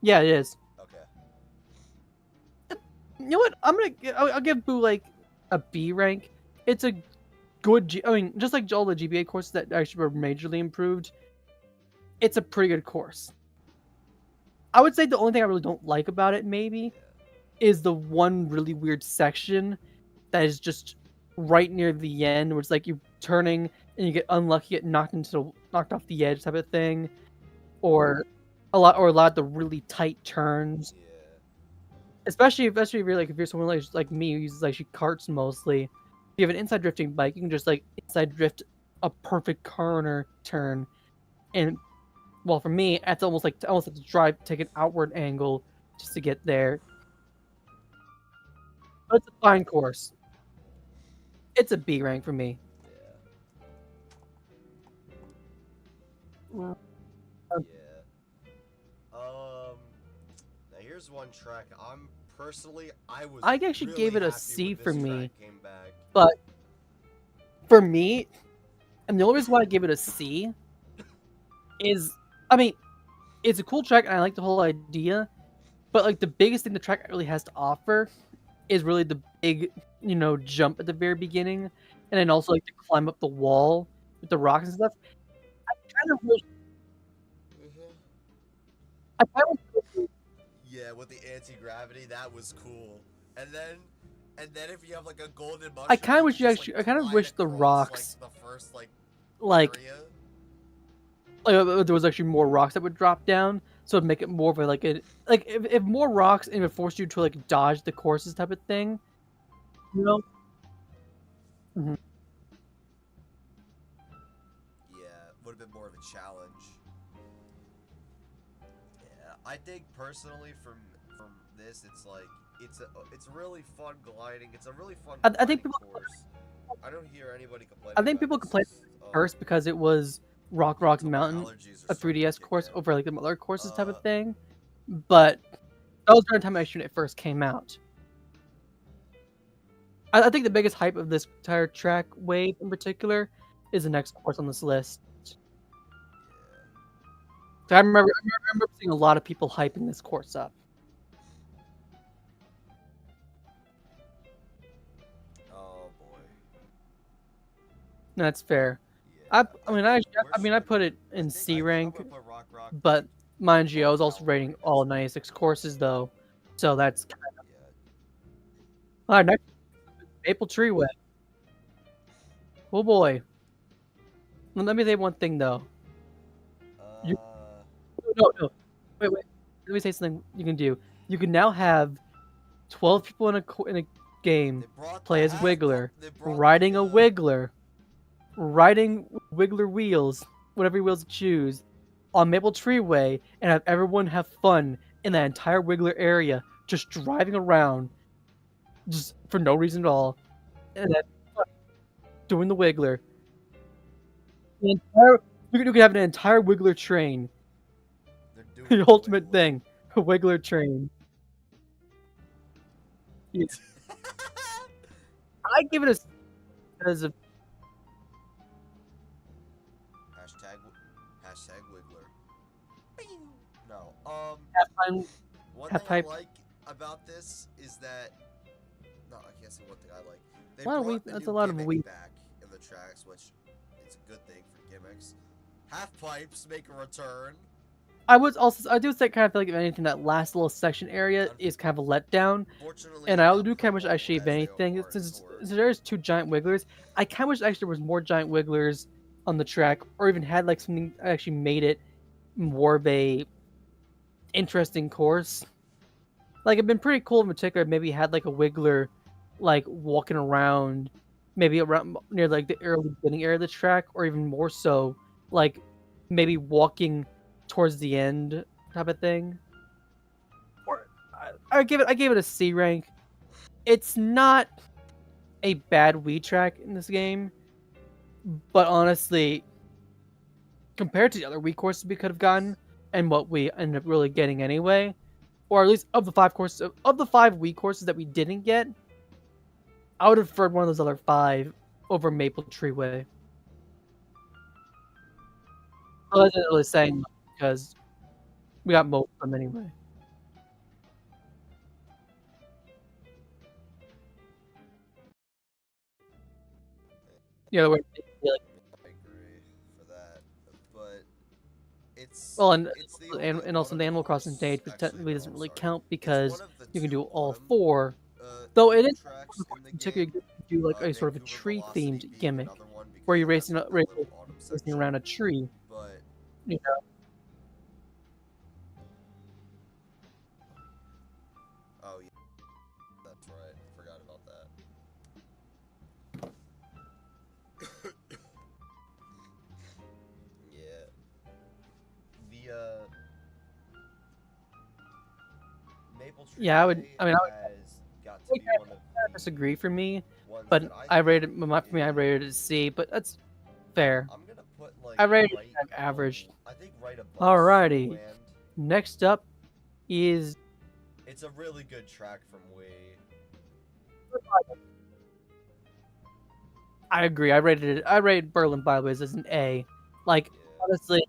Yeah, it is. Okay. You know what? I'll give Boo Lake a B rank. It's a good. I mean, just like all the GBA courses that actually were majorly improved, it's a pretty good course. I would say the only thing I really don't like about it, maybe, is the one really weird section that is just right near the end, where it's like you're turning and you get unlucky, get knocked off the edge type of thing, or a lot of the really tight turns. Yeah. Especially if you're someone like me who uses like she karts mostly. If you have an inside drifting bike, you can just like inside drift a perfect corner turn, and well, for me, it's almost like to take an outward angle just to get there. But it's a fine course. It's a B rank for me. Yeah. Now here's one track. I actually really gave it a happy C when for this me, track came back. but for me, and the only reason why I give it a C is, I mean, it's a cool track and I like the whole idea, but like the biggest thing the track really has to offer is really the big, jump at the very beginning, and then also like to climb up the wall with the rocks and stuff. I kind of wish. I kind of wish. Yeah, with the anti-gravity, that was cool. And then if you have like a golden mushroom, I kind of wish I kind of glide wish the across, rocks, like, the first like, area. there was actually more rocks that would drop down, so it'd make it more of a like if more rocks and it would force you to like dodge the courses type of thing, you know. Mhm. Yeah, would have been more of a challenge. Yeah, I think personally from this, it's like it's really fun gliding. It's a really fun. I think people. Course. I don't hear anybody complaining. I think people complained first because it was Rock Mountain, a 3DS course over like the other courses type of thing, but that was during the time actually when it first came out. I think the biggest hype of this entire track wave in particular is the next course on this list. So I remember seeing a lot of people hyping this course up. Oh boy. That's fair. Yeah. I mean, I put it in C rank, but mind you, I was also rating all 96 courses though, so that's kind of. All right, next Maple Tree Way. Oh boy. Let me say one thing though. No. Wait. Let me say something you can do. You can now have 12 people in a game play as Wiggler, riding a Wiggler, riding Wiggler wheels, whatever wheels you choose, on Maple Tree Way, and have everyone have fun in that entire Wiggler area, just driving around, just for no reason at all, and then doing the Wiggler. You could have an entire Wiggler train. The ultimate thing, a Wiggler train. Yeah. I give it as a hashtag Wiggler. No. One thing I like about this is that I can't say one thing I like. They brought the new gimmick back in the tracks, which is a good thing for gimmicks. Half pipes make a return. I do say kind of feel like if anything, that last little section area is kind of a letdown. And I do kind of wish actually, if anything, since there's 2 giant wigglers, I kind of wish actually there was more giant wigglers on the track, or even had like something that actually made it more of a interesting course. Like it'd been pretty cool in particular. Maybe had like a wiggler like walking around, maybe around near like the early beginning area of the track, or even more so, like maybe walking towards the end type of thing. Or I gave it a C rank. It's not a bad Wii track in this game, but honestly, compared to the other Wii courses we could have gotten and what we ended up really getting anyway, or at least of the 5 courses of the 5 Wii courses that we didn't get, I would have preferred one of those other 5 over Maple Tree Way. I wasn't really saying much because we got most of them anyway. The other way, like, I agree for that, but it's well, and it's the only and also one the of Animal Crossing those- stage, but actually, technically no, doesn't I'm really sorry. count It's because one of the you can do two all autumn, 4. Though it is tracks in the particularly game. good to do like a sort of a Vancouver tree Velocity themed being gimmick another one where because you're it has, like, the little autumn racing section, around a tree. but You know, oh yeah, that's right. Forgot about that. Yeah. The Maple Tree yeah, I would. Way I mean, I would has got to be one of the disagree for me, ones but that I think rated for me. I is- rated it C, but that's fair. I'm gonna put like I rated right it average. I think right above Alrighty. Snowland. Next up is It's a really good track from Wii. I agree. I rated Berlin Byways as an A. Like, Yeah. honestly,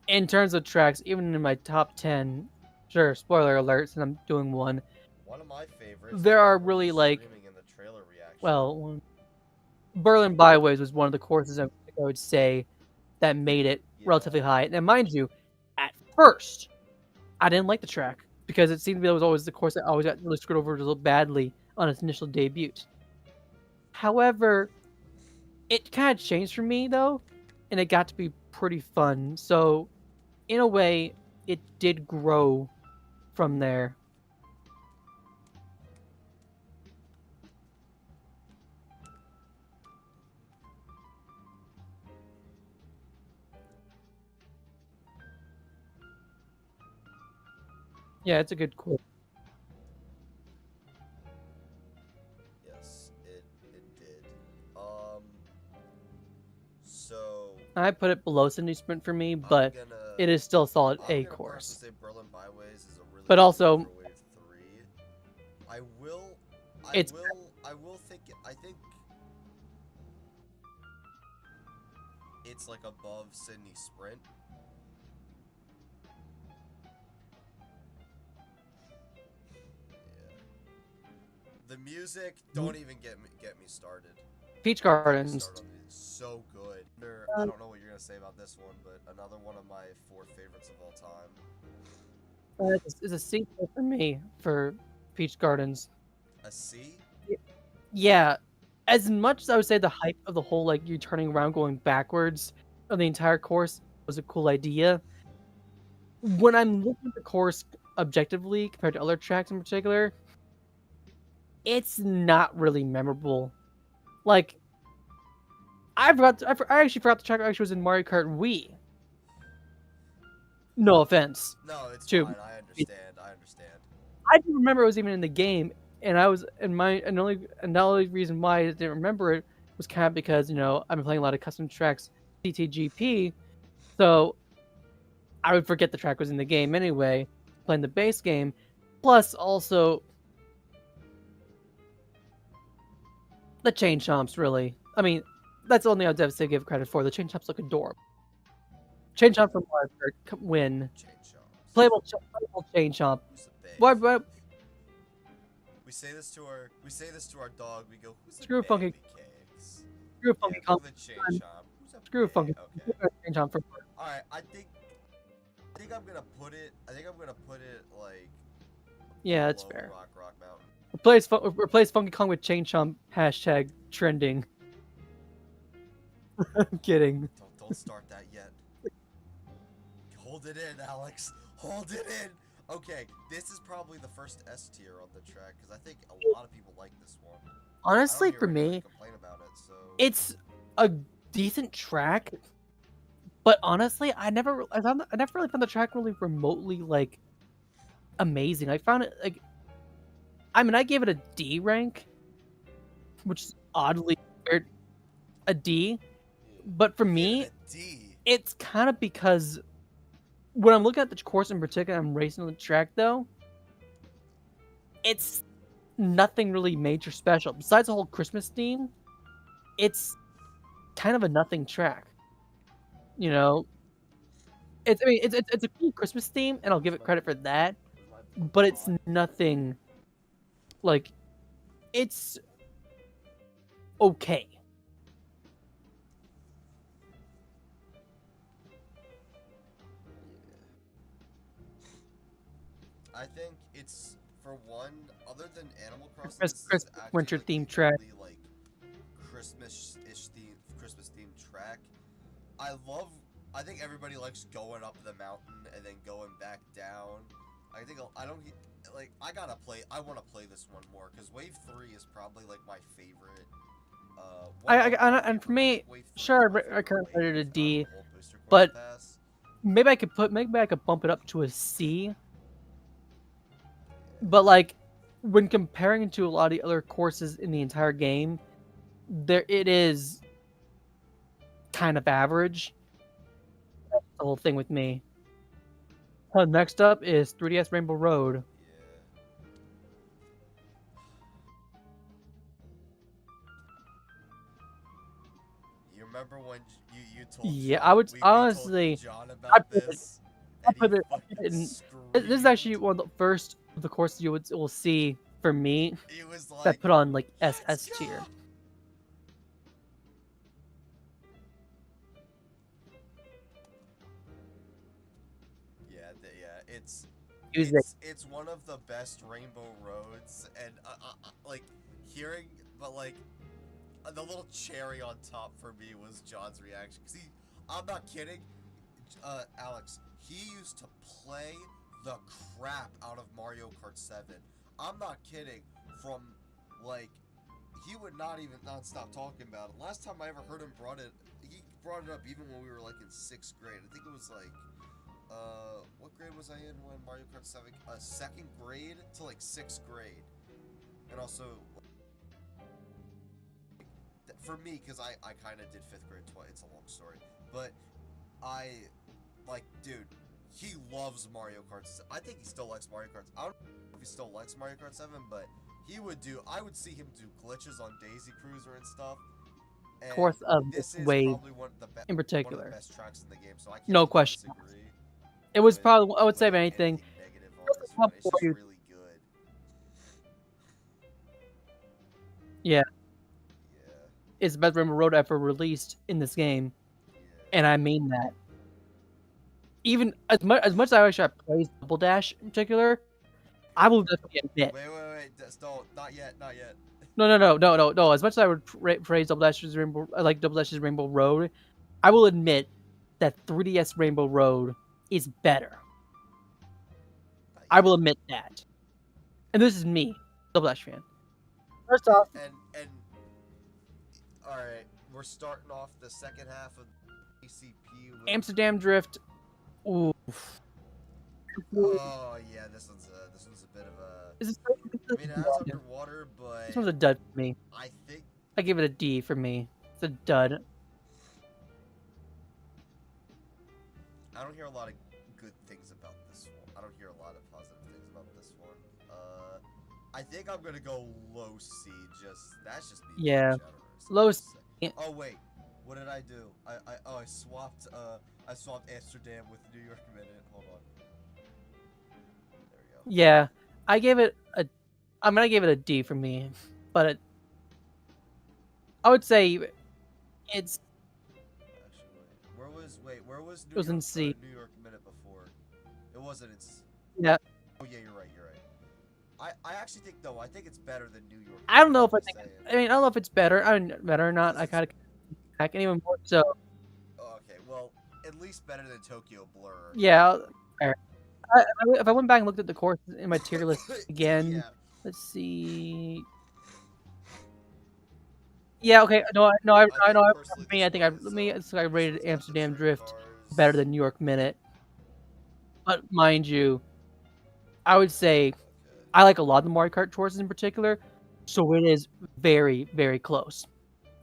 in terms of tracks, even in my top 10, sure, spoiler alert, since I'm doing one. One of my favorites. There is are the one really, you're like, screaming in the trailer reaction. well, Berlin Byways was one of the courses I would say that made it relatively high. Now, mind you, at first, I didn't like the track because it seemed that it was always the course that always got really screwed over a little badly on its initial debut. However, it kind of changed for me though, and it got to be pretty fun. So, in a way, it did grow from there. Yeah, it's a good course. Yes, it did. So I put it below Sydney Sprint for me, but I'm gonna, it is still a solid I'm A gonna course. personally say Berlin Byways is a really But good also- one for Wave 3. I will I think it's like above Sydney Sprint. Yeah. The music, don't even get me started. Peach Don't get me Gardens. started on it. It's so good. I don't know what you're gonna say about this one, but another one of my 4 favorites of all time. It's a C for me for Peach Gardens. A C? Yeah, as much as I would say the hype of the whole like you turning around going backwards of the entire course was a cool idea. When I'm looking at the course objectively compared to other tracks in particular, it's not really memorable. Like I actually forgot the track actually was in Mario Kart Wii. No offense. No, it's Two. fine. I understand. I didn't remember it was even in the game, and the only reason why I didn't remember it was kind of because I've been playing a lot of custom tracks, CTGP, so I would forget the track was in the game anyway, playing the base game. Plus, also the chain chomps. Really, I mean, that's the only thing I'd have to give credit for. The chain chomps look adorable. Chain chomp from Mario Kart win. Chain chomps. Playable chain chomp. Who's the babe? What? We say this to our dog. We go, who's the Screw Funky- baby cakes? Screw Funky Yeah, Kong. the chain chomp. Who's a Screw babe? Funky. Okay. Chain chomp from. All right. I think I'm gonna put it like. Yeah, that's below fair. Rock Mountain. Replace Funky Kong with Chain Chomp. Hashtag trending. I'm kidding. Don't start that yet. Hold it in, Alex. Hold it in. Okay, this is probably the first S tier on the track because I think a lot of people like this one. Honestly, I don't for hear anybody me, complain about it, so it's a decent track. But honestly, I never really found the track really remotely like amazing. I found it like, I mean, I gave it a D rank, which is oddly weird, a D. But for you gave me, it a D. it's kind of because when I'm looking at the course in particular, I'm racing on the track though. It's nothing really major special besides the whole Christmas theme. It's kind of a nothing track, you know. It's I mean it's a cool Christmas theme, and I'll give it credit for that. But it's nothing like, it's okay. I think it's, for one, other than Animal Crossing, Christmas, this is Christmas actually winter like theme the track. only like Christmas-ish Christmas themed track. I think everybody likes going up the mountain and then going back down. I think I don't like. I want to play this one more because Wave 3 is probably like my favorite. And for me, Wave 3 is sure, my I favorite can't put wave it a out of D, the whole Booster Quest but Pass. maybe I could bump it up to a C. But like, when comparing it to a lot of the other courses in the entire game, it is kind of average. That's the whole thing with me. Next up is 3DS Rainbow Road. Yeah. You remember when you told Yeah, John, I would we honestly, told John I about put it, this, I and he put it, fucking in, screamed. this is actually one of the first of the courses you will see for me He was that like, put on like "Let's SS go!" tier. Yeah, Music. it's one of the best Rainbow Roads, and like hearing, but like the little cherry on top for me was John's reaction. Cause I'm not kidding, Alex. He used to play the crap out of Mario Kart 7. I'm not kidding. From like, he would not stop talking about it. Last time I ever heard him he brought it up even when we were like in 6th grade. I think it was like, what grade was I in when Mario Kart 7? 2nd grade to like 6th grade, and also for me, because I kind of did 5th grade twice. It's a long story, but I like, dude, he loves Mario Kart. I think he still likes Mario Kart. I don't know if he still likes Mario Kart 7, but I would see him do glitches on Daisy Cruiser and stuff. And Course of this this is wave probably one of the in one of the particular. best tracks in the game, so I can't No really question. disagree. It was with probably, I would say, if putting anything, negative on it's this a one. top It's four just you- really good. yeah, Yeah. it's the best Rainbow Road ever released in this game, Yeah. and I mean that. Even as much as I wish I praised Double Dash in particular, I will definitely admit. Wait. Don't. Not yet. No. As much as I would praise Double Dash's Rainbow, I like Double Dash's Rainbow Road, I will admit that 3DS Rainbow Road is better. I will admit that. And this is me, Double Dash fan. First off, And all right, we're starting off the second half of ACP with Amsterdam Drift. Ooh. Oh yeah, this one's a bit of a. This is, I mean, it's underwater, but this one's a dud for me. I think I give it a D for me. It's a dud. I don't hear a lot of good things about this one. I don't hear a lot of positive things about this one. I think I'm gonna go low C. That's just me. Yeah. Being generous. Low C. Oh wait, what did I do? I swapped Amsterdam with New York Minute. Hold on. There we go. Yeah, I gave it a. I mean, I gave it a D for me, but I would say it's. Actually, where was New It was York, in C. New York Minute before? It wasn't in C. Yeah. Oh yeah, you're right. I actually think I think it's better than New York. I don't know if I I'm think. saying. I mean, I don't know if it's better. I mean, better or not. I kind of back, and even more so. Oh, okay, well, at least better than Tokyo Blur. Yeah, fair. if I went back and looked at the courses in my tier list again, Yeah. let's see. Yeah, okay. No, I know. Personally, For me, I think I rated Amsterdam Drift better than New York Minute. But mind you, I would say I like a lot of the Mario Kart courses in particular, so it is very, very close.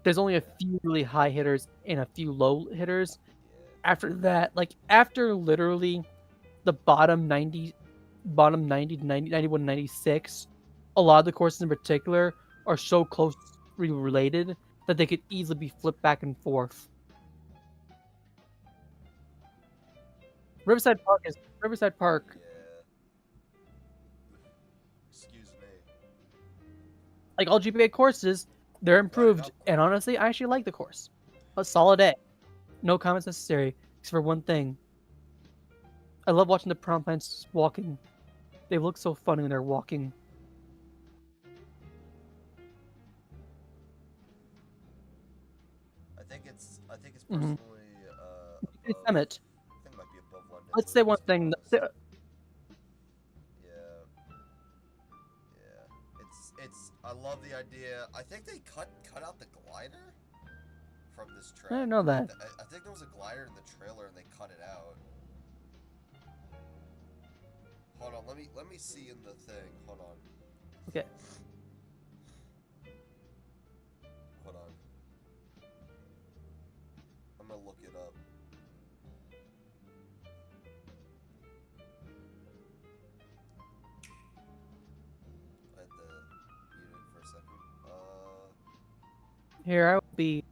There's only a few really high hitters and a few low hitters. After that, like after literally the bottom 90 to 90, 91, 96, a lot of the courses in particular are so closely related that they could easily be flipped back and forth. Riverside Park. Yeah. Excuse me. Like all GPA courses, they're improved, and honestly, I actually like the course. A solid A. No comments necessary, except for one thing. I love watching the prom plants walking. They look so funny when they're walking. I think it's Mhm. personally It's above, Summit. I think it might be above London. Let's say one thing. Yeah. Yeah. It's I love the idea. I think they cut out the glider from this track. I didn't know that. I think there was a glider in the trailer and they cut it out. Hold on, let me see in the thing. Hold on. Okay. Hold on. I'm gonna look it up. I had to mute it for a second. Here, I will be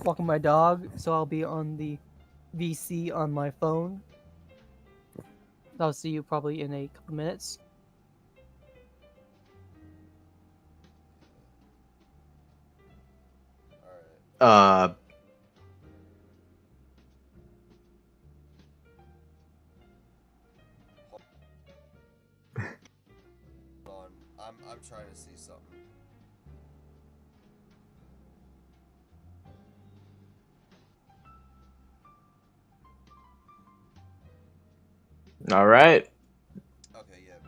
walking my dog, so I'll be on the VC on my phone. I'll see you probably in a couple minutes. Alright. Hold on. I'm trying to see something. All right. Okay, yeah,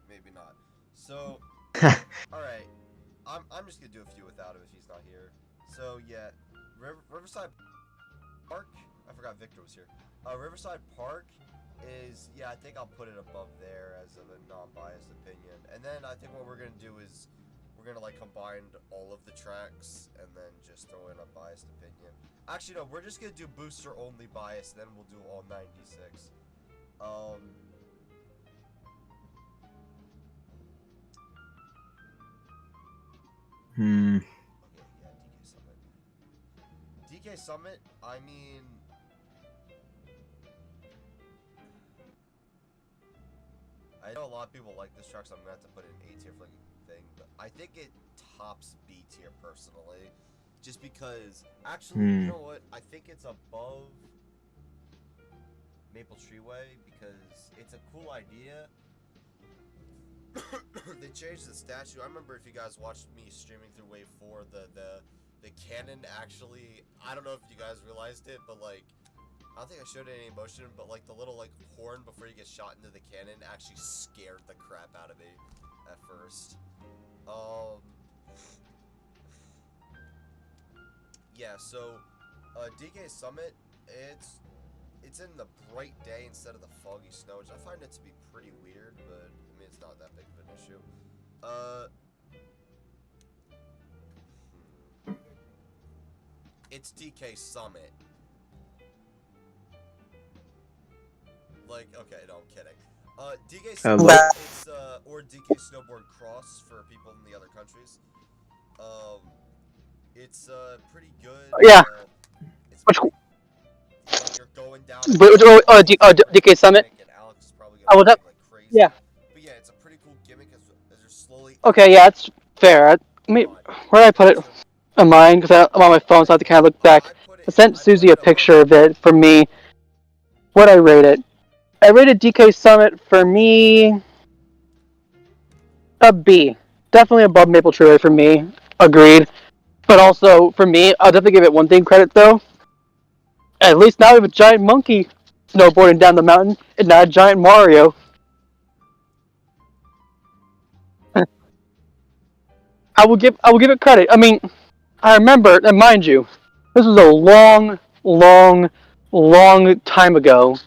maybe not. So, all right, I'm just gonna do a few without him if he's not here. So yeah, Riverside Park. I forgot Victor was here. Riverside Park is, yeah, I think I'll put it above there as of a non-biased opinion. And then I think what we're gonna do is we're gonna like combine all of the tracks and then just throw in a biased opinion. Actually, no, we're just gonna do booster only bias. Then we'll do all 96. Hmm. Okay, yeah, DK Summit, I mean... I know a lot of people like this track, so I'm gonna have to put it in A tier for the thing, but I think it tops B tier personally. Just because, actually, you know what? I think it's above Maple Treeway because it's a cool idea. They changed the statue. I remember if you guys watched me streaming through Wave 4, the cannon actually, I don't know if you guys realized it, but like, I don't think I showed any emotion, but like the little like horn before you get shot into the cannon actually scared the crap out of me at first. Yeah, so DK Summit, it's in the bright day instead of the foggy snow, which I find it to be pretty weird, but I mean it's not that big of an issue. It's DK Summit. Like, okay, no, I'm kidding. DK Summit, it's, or DK Snowboard Cross for people in the other countries. It's, pretty good. Yeah. It's pretty, like, you're going down... DK Summit? And Alex is probably I gonna was up. like crazy. Yeah. But yeah, it's a pretty cool gimmick as you're slowly... Okay, yeah, that's fair. Where did I put it? On mine, because I'm on my phone, so I have to kind of look back. I sent Susie a picture of it for me. What I rate it? I rated DK Summit for me a B. Definitely above Maple Treeway for me. Agreed. But also, for me, I'll definitely give it one thing credit, though. At least now we have a giant monkey snowboarding down the mountain, and not a giant Mario. I will give it credit. I mean, I remember, and mind you, this was a long time ago.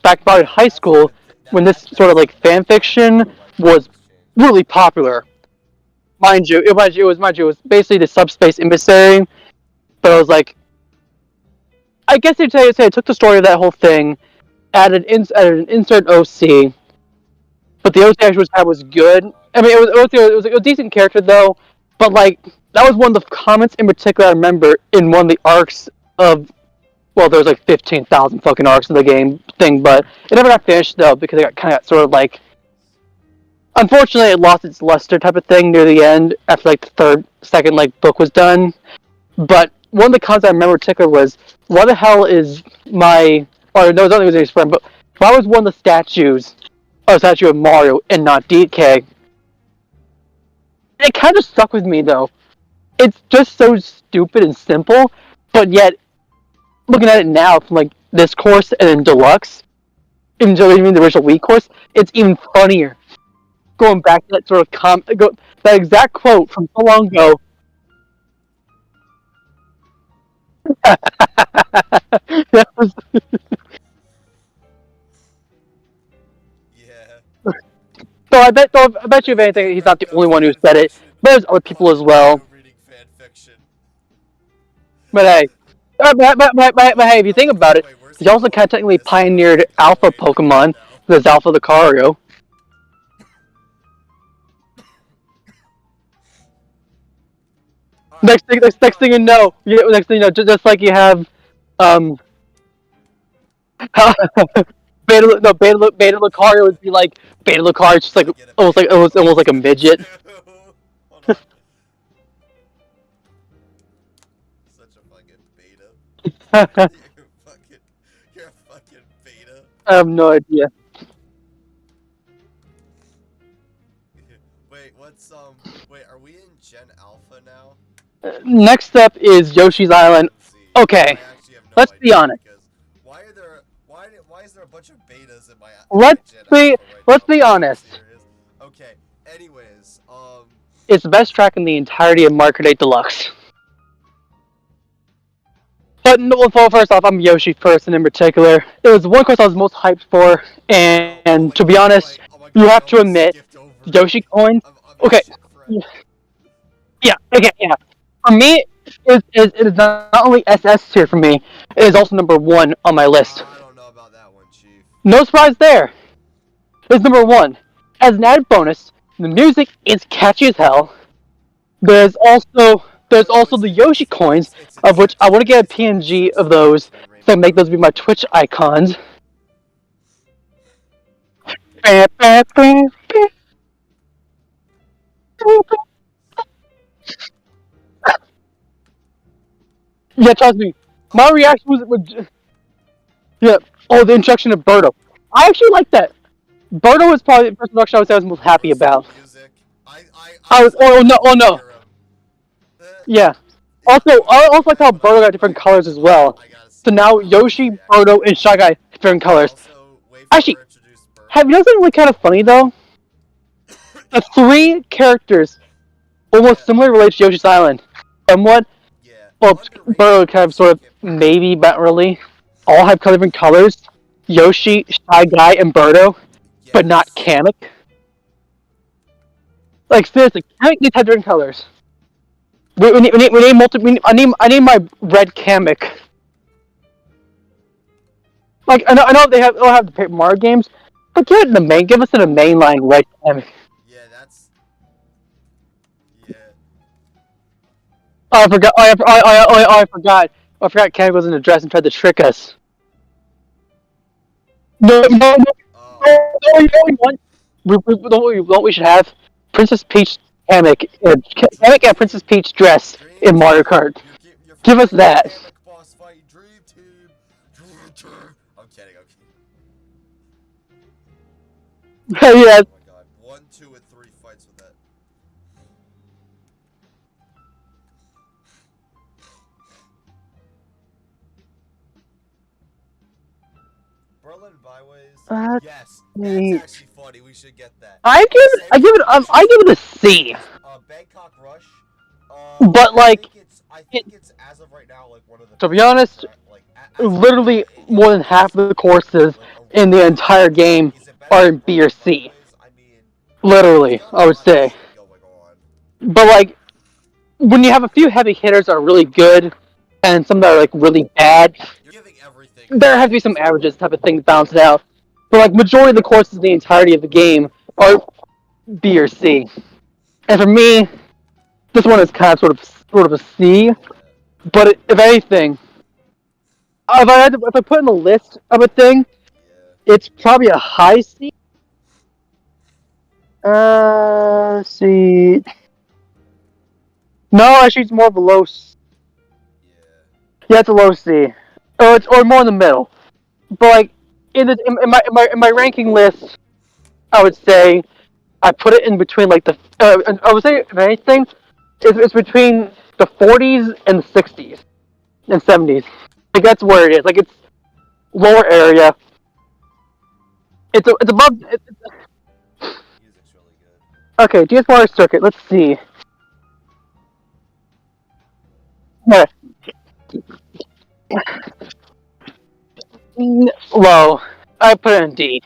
Back about in high school, when this sort of like fan fiction was really popular. Mind you, it was basically the subspace emissary. But I was like, I guess you'd say I took the story of that whole thing, added an insert OC, but the OC actually was good. I mean, it was a decent character though, but like that was one of the comments in particular I remember in one of the arcs of. Well, there's like 15,000 fucking arcs in the game thing, but it never got finished though because it got kind of sort of like. Unfortunately, it lost its luster type of thing near the end after like the second like book was done. But one of the comments I remember in particular was, "Why the hell is my?" Or no, it was his friend, but why was one of the statues a statue of Mario and not DK? It kind of stuck with me though. It's just so stupid and simple, but yet looking at it now from like this course and then Deluxe, even the original Wii course, it's even funnier. Going back to that sort of that exact quote from so long ago. That was, Yeah. so I bet you if anything, he's not the only one who said it. But there's other people as well. Reading fan fiction. But hey, hey, if you think about it, he also kind of technically pioneered Alpha Pokemon. There's Alpha Lucario. Next thing you know, just like you have, Beta Lucario would be like Beta Lucario, just like almost like a midget. Hold on. Such a fucking beta. You're a fucking beta. I have no idea. Wait, are we in Gen Alpha now? Next up is Yoshi's Island. Okay, let's be honest. Why is there a bunch of betas in my Let's be honest. Okay, anyways, It's the best track in the entirety of Mario Kart 8 Deluxe. But first off, I'm a Yoshi person in particular. It was the one course I was most hyped for, and to be honest, you have to admit, Yoshi coins. Okay. Yeah. For me, it is not only SS tier for me, it is also number 1 on my list. I don't know about that one, Chief. No surprise there. It's number 1. As an added bonus, the music is catchy as hell. There's also the Yoshi coins, of which I want to get a PNG of those, so I make those be my Twitch icons. Yeah, trust me. My reaction was yeah. Oh, the introduction of Birdo. I actually like that. Birdo was probably the first introduction I was most happy about. Oh no. Yeah. Also, I also like how Birdo got different colors as well. So now Yoshi, Birdo, and Shy Guy different colors. Actually, have you noticed something really kind of funny though? The 3 characters almost similarly related to Yoshi's Island. Somewhat. Well, Birdo kind of sort of maybe, but really. All have different colors. Yoshi, Shy Guy, and Birdo, but not Kamek. Like seriously, Kamek needs to have different colors. I name my red Kamek. Like I know they don't have the Paper Mario games, but give us in a mainline red Kamek. Yeah, that's. Oh, I forgot. I forgot. I forgot Kamek was in the dress and tried to trick us. No, what we should have? Princess Peach Kamek and Princess Peach dress in Mario Kart. Give us that. Boss fight, Dream Team. I'm kidding. Yeah. Oh my god, 1, 2, and 3 fights with that. Berlin Byways. Yes, that's actually funny. We should get that. I give it a C. Bangkok Rush. But like, I think it's as of right now like one of the. to be honest, like literally more than half of the courses in the entire game are in B or C. I mean, Literally, I would say. But like, when you have a few heavy hitters that are really good, and some that are like really bad, You're giving everything. there have to be some averages type of thing to balance it out. But like, majority of the courses in the entirety of the game are B or C. And for me, this one is kind of sort of a C. But if anything, if I put in a list of a thing, it's probably a high C. C. No, actually, it's more of a low C. Yeah, it's a low C. Or more in the middle. But like, in my ranking list, I would say I put it in between like the. I would say if anything, it's between the 40s and the 60s and 70s. Like that's where it is. Like it's lower area. It's above. Music's really good. Okay, DS Water Circuit. Let's see. Yeah. Low. I put it in D.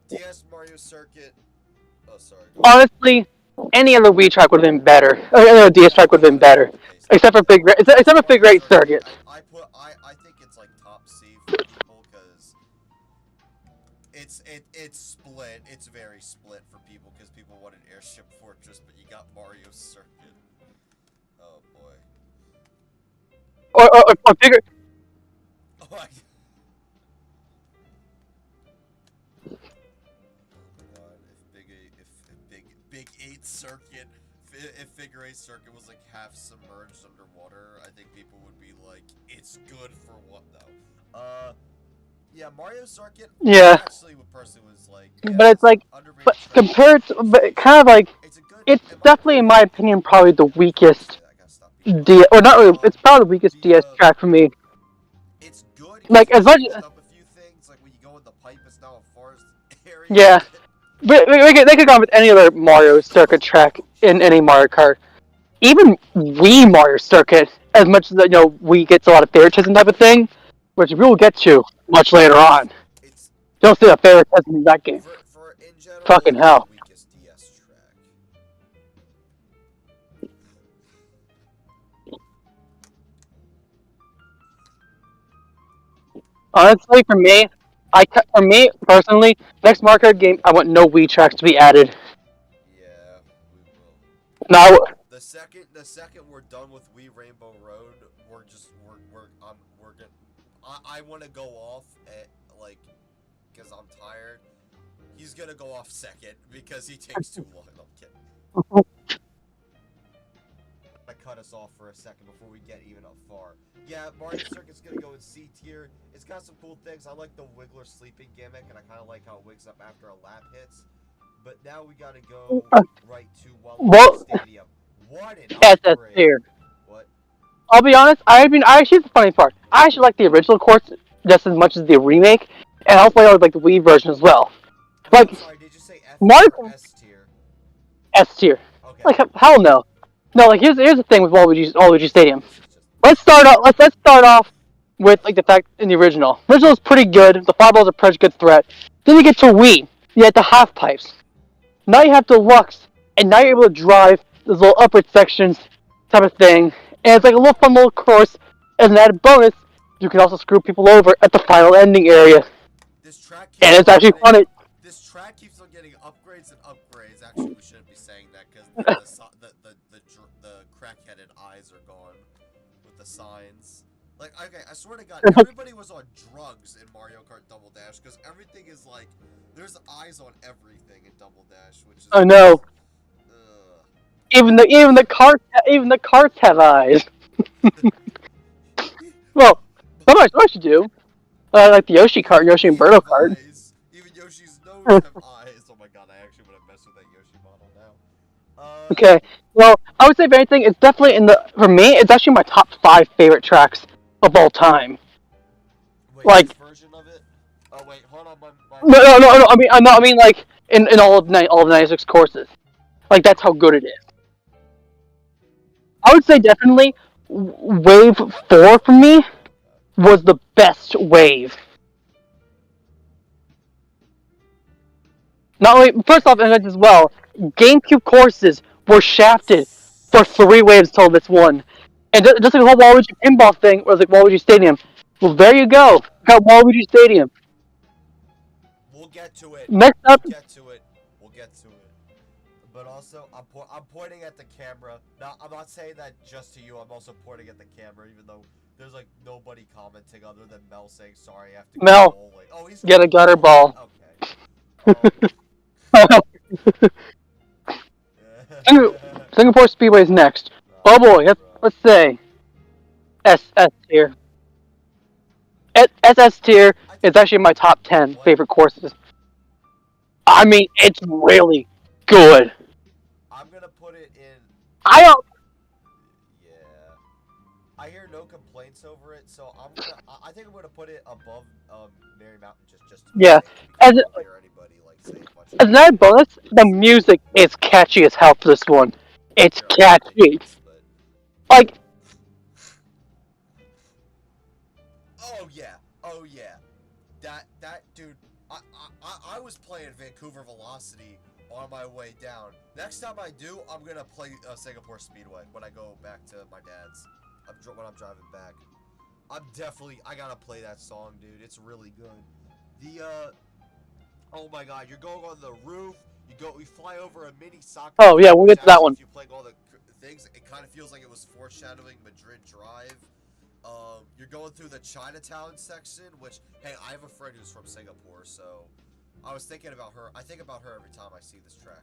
DS Mario Circuit. Oh, sorry. Honestly, any other Wii track would have been better. Any other DS track would have been better, except for Figure 8 Circuit. I think it's like top C for people because it's split. It's very split for people because people wanted Airship Fortress, but you got Mario Circuit. Oh boy. Or Figure. Oh my god! If Big 8 Circuit, if Figure 8 Circuit was like half submerged underwater, I think people would be like, "It's good for what though?" Yeah, Mario Circuit. Yeah. Actually, what personally was like. Yeah, But it's like, but compared to, but kind of like, it's definitely, in my opinion, probably the weakest DS, or not really, it's probably the weakest DS track for me. It's good. Like, as much as. Up a few things, like when you go in the pipe, it's now a forest area. Yeah. But they could go with any other Mario Circuit track in any Mario Kart. Even Wii Mario Circuit, as much as, Wii gets a lot of favoritism type of thing, which we will get to much later on. You'll see a favoritism in that game. In general, fucking hell. Weakest DS track. Honestly, for me personally, next Mario Kart game, I want no Wii tracks to be added. Yeah, we will. No. The second we're done with Wii Rainbow Road, we're gonna. I want to go off at like, because I'm tired. He's gonna go off second because he takes too long. I'm kidding. I cut us off for a second before we get even up far. Yeah, Mario Circuit's gonna go in C tier. It's got some cool things. I like the Wiggler sleeping gimmick, and I kind of like how it wigs up after a lap hits. But now we gotta go right to Waluigi Stadium. What an upgrade! Tier. What? I'll be honest. Actually, it's the funny part. I actually like the original course just as much as the remake, and I also like the Wii version as well. Like, I'm sorry, did you say F Mario or S tier? S tier. Okay. Like, hell no. No, like here's the thing with Waluigi Stadium. Let's start off with like the fact in the original. Original is pretty good. The fireballs are pretty good threat. Then you get to Wii. You get the half pipes. Now you have deluxe, and now you're able to drive those little upward sections type of thing. And it's like a little fun little course. As an added bonus, you can also screw people over at the final ending area. And it's actually funny. This track keeps on getting upgrades and upgrades. Actually, we shouldn't be saying that because the crack-headed eyes are gone with the signs. Like, okay, I swear to God, everybody was on drugs in Mario Kart Double Dash because everything is like, there's eyes on everything in Double Dash, which is. I know. Even the carts have eyes. Well, some should do. Like the Yoshi cart, Yoshi and Birdo cart. Even Yoshi's nose have eyes. Oh my god, I actually would have messed with that Yoshi model now. Okay, well, I would say if anything, it's definitely for me, it's actually my top 5 favorite tracks of all time. Wait, like, this version of it? Oh wait, hold on, No, I mean, like, in all of 96 courses. Like, that's how good it is. I would say definitely Wave 4 for me was the best wave. Not only, first off, and as well, GameCube courses were shafted for 3 waves till this one. And just like the whole Waluigi pinball thing was like Waluigi Stadium. Well, there you go. Got Waluigi Stadium. We'll get to it. Next up, We'll get to it. We'll get to it. But also, I'm pointing at the camera. Now, I'm not saying that just to you. I'm also pointing at the camera, even though there's like nobody commenting other than Mel saying sorry. I have to go Mel, bowling. Oh, he's get a gutter ball. Okay. Singapore Speedway's next. Oh boy, let's say SS tier. SS tier is actually my top 10 favorite courses. I mean, it's really good. I'm gonna put it in. I don't. Yeah. I hear no complaints over it, so I think I'm gonna put it above Mary Mountain just to be Yeah. safe, because As I don't hear anybody like saying much. as an added bonus, the music is catchy as hell for this one. It's catchy. Like, oh yeah, that dude. I was playing Vancouver Velocity on my way down. Next time I do, I'm gonna play Singapore Speedway when I go back to my dad's. When I'm driving back, I gotta play that song, dude. It's really good. Oh my God, you're going on the roof. We fly over a mini soccer. oh yeah, we'll get to that one. If you play all the things, it kind of feels like it was foreshadowing Madrid Drive. You're going through the Chinatown section, which, hey, I have a friend who's from Singapore, so I was thinking about her. I think about her every time I see this track.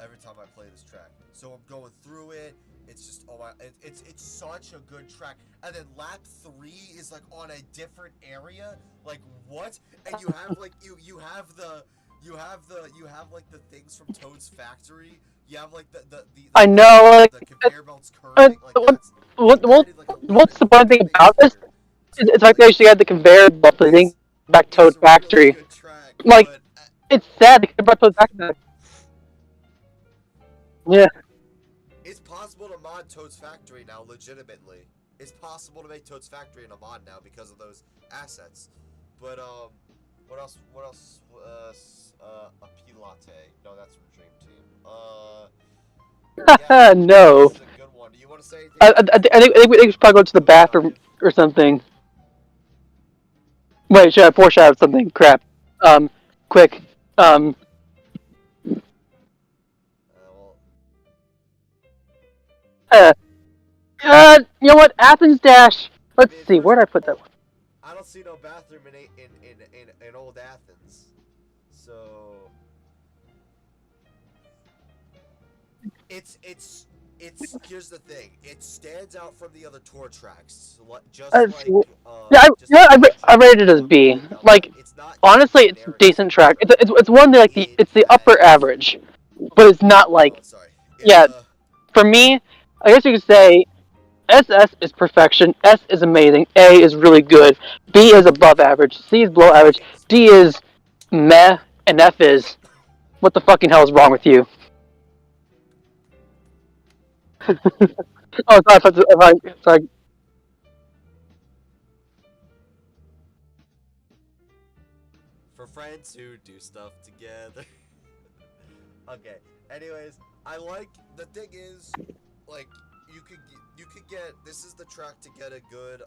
Every time I play this track. So I'm going through it. It's just, oh my, it's such a good track. And then lap 3 is like on a different area. Like, what? And you have like, you have like the things from Toad's Factory. You have like the I know, like, the conveyor belts curving. What's the fun thing about this? It's like they actually had the conveyor belt thing back Toad Factory. Really track, Like, but, it's sad they brought Toad Factory. Yeah. it's possible to mod Toad's Factory now, legitimately. It's possible to make Toad's Factory in a mod now because of those assets. But, what else? A P-Latte. No, that's from Dream Team. Yeah, No. this is a good one. Do you want to say anything? I think we should probably go to the bathroom or something. Wait, should I foreshadow something? Crap. Quick. You know what? Athens Dash. Let's see. Where did I put that one? I don't see no bathroom in old Athens. So it's here's the thing. It stands out from the other tour tracks. Just I rated it as B. Like, honestly, it's a decent track. It's one of it's the upper average, but it's not like for me. I guess you could say SS is perfection, S is amazing, A is really good, B is above average, C is below average, D is meh, and F is what the fucking hell is wrong with you? Oh, sorry. For friends who do stuff together. Okay. Anyways, I like the thing is, like, you could get, this is the track to get a good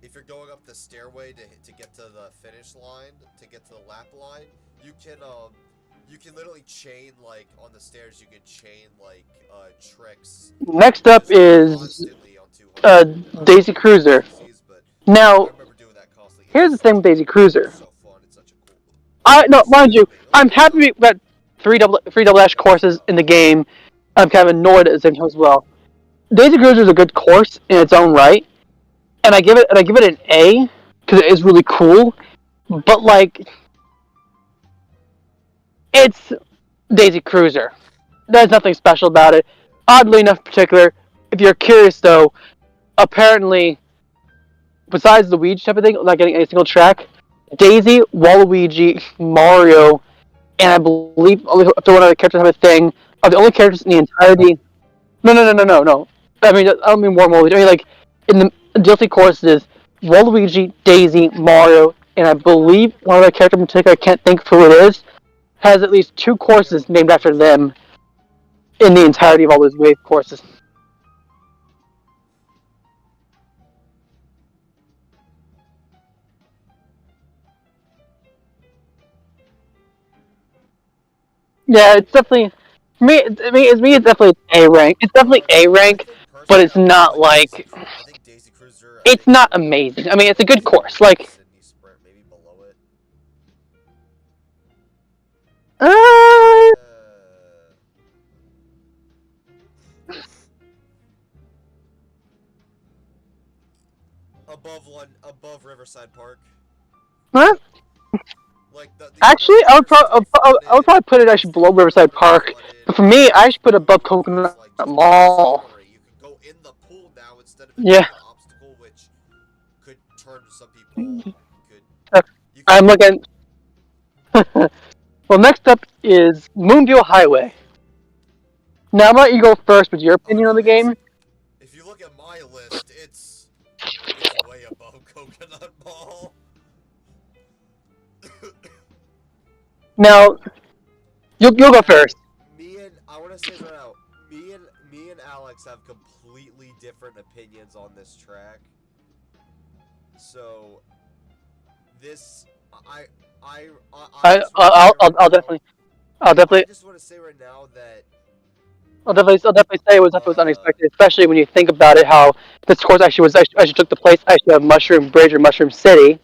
if you're going up the stairway to get to the finish line, to get to the lap line, you can literally chain, like, on the stairs, you can chain, like, tricks. Next up is Daisy Cruiser. Now, here's the thing with Daisy Cruiser. Mind you, I'm happy we got three double dash courses in the game. I'm kind of annoyed at the same time as well. Daisy Cruiser is a good course in its own right, and I give it an A because it is really cool. But like, it's Daisy Cruiser. There's nothing special about it. Oddly enough, in particular, if you're curious though, apparently, besides the Luigi type of thing, not getting any single track, Daisy, Waluigi, Mario, and I believe only up to one other characters have a thing, are the only characters in the entirety. No. I mean, I don't mean more Waluigi. I mean, like, in the DLC courses, Waluigi, Daisy, Mario, and I believe one other character in particular, I can't think of who it is, has at least 2 courses named after them in the entirety of all those wave courses. Yeah, it's definitely me. It's definitely A rank. It's definitely A rank, but it's not like I think Daisy Cruiser. it's not amazing. I mean, it's a good course. Like, Sydney Sprint, maybe below it. uh, above Riverside Park. huh? Like the Actually, I would probably put it actually below Riverside Park. But for me, I should put it above Coconut Mall. You can go in the pool now instead of Yeah. the obstacle, which could turn some people. I'm looking. Well, next up is Moonview Highway. Now, I'm gonna let you go first with your opinion on the game. If you look at my list, it's way above Coconut Mall. Now, you'll go first. I want to say right now, me and Alex have completely different opinions on this track. So, this I'll definitely. I just want to say right now that I'll definitely say it was unexpected, especially when you think about it. How this course actually took the place actually of Mushroom Bridge or Mushroom City,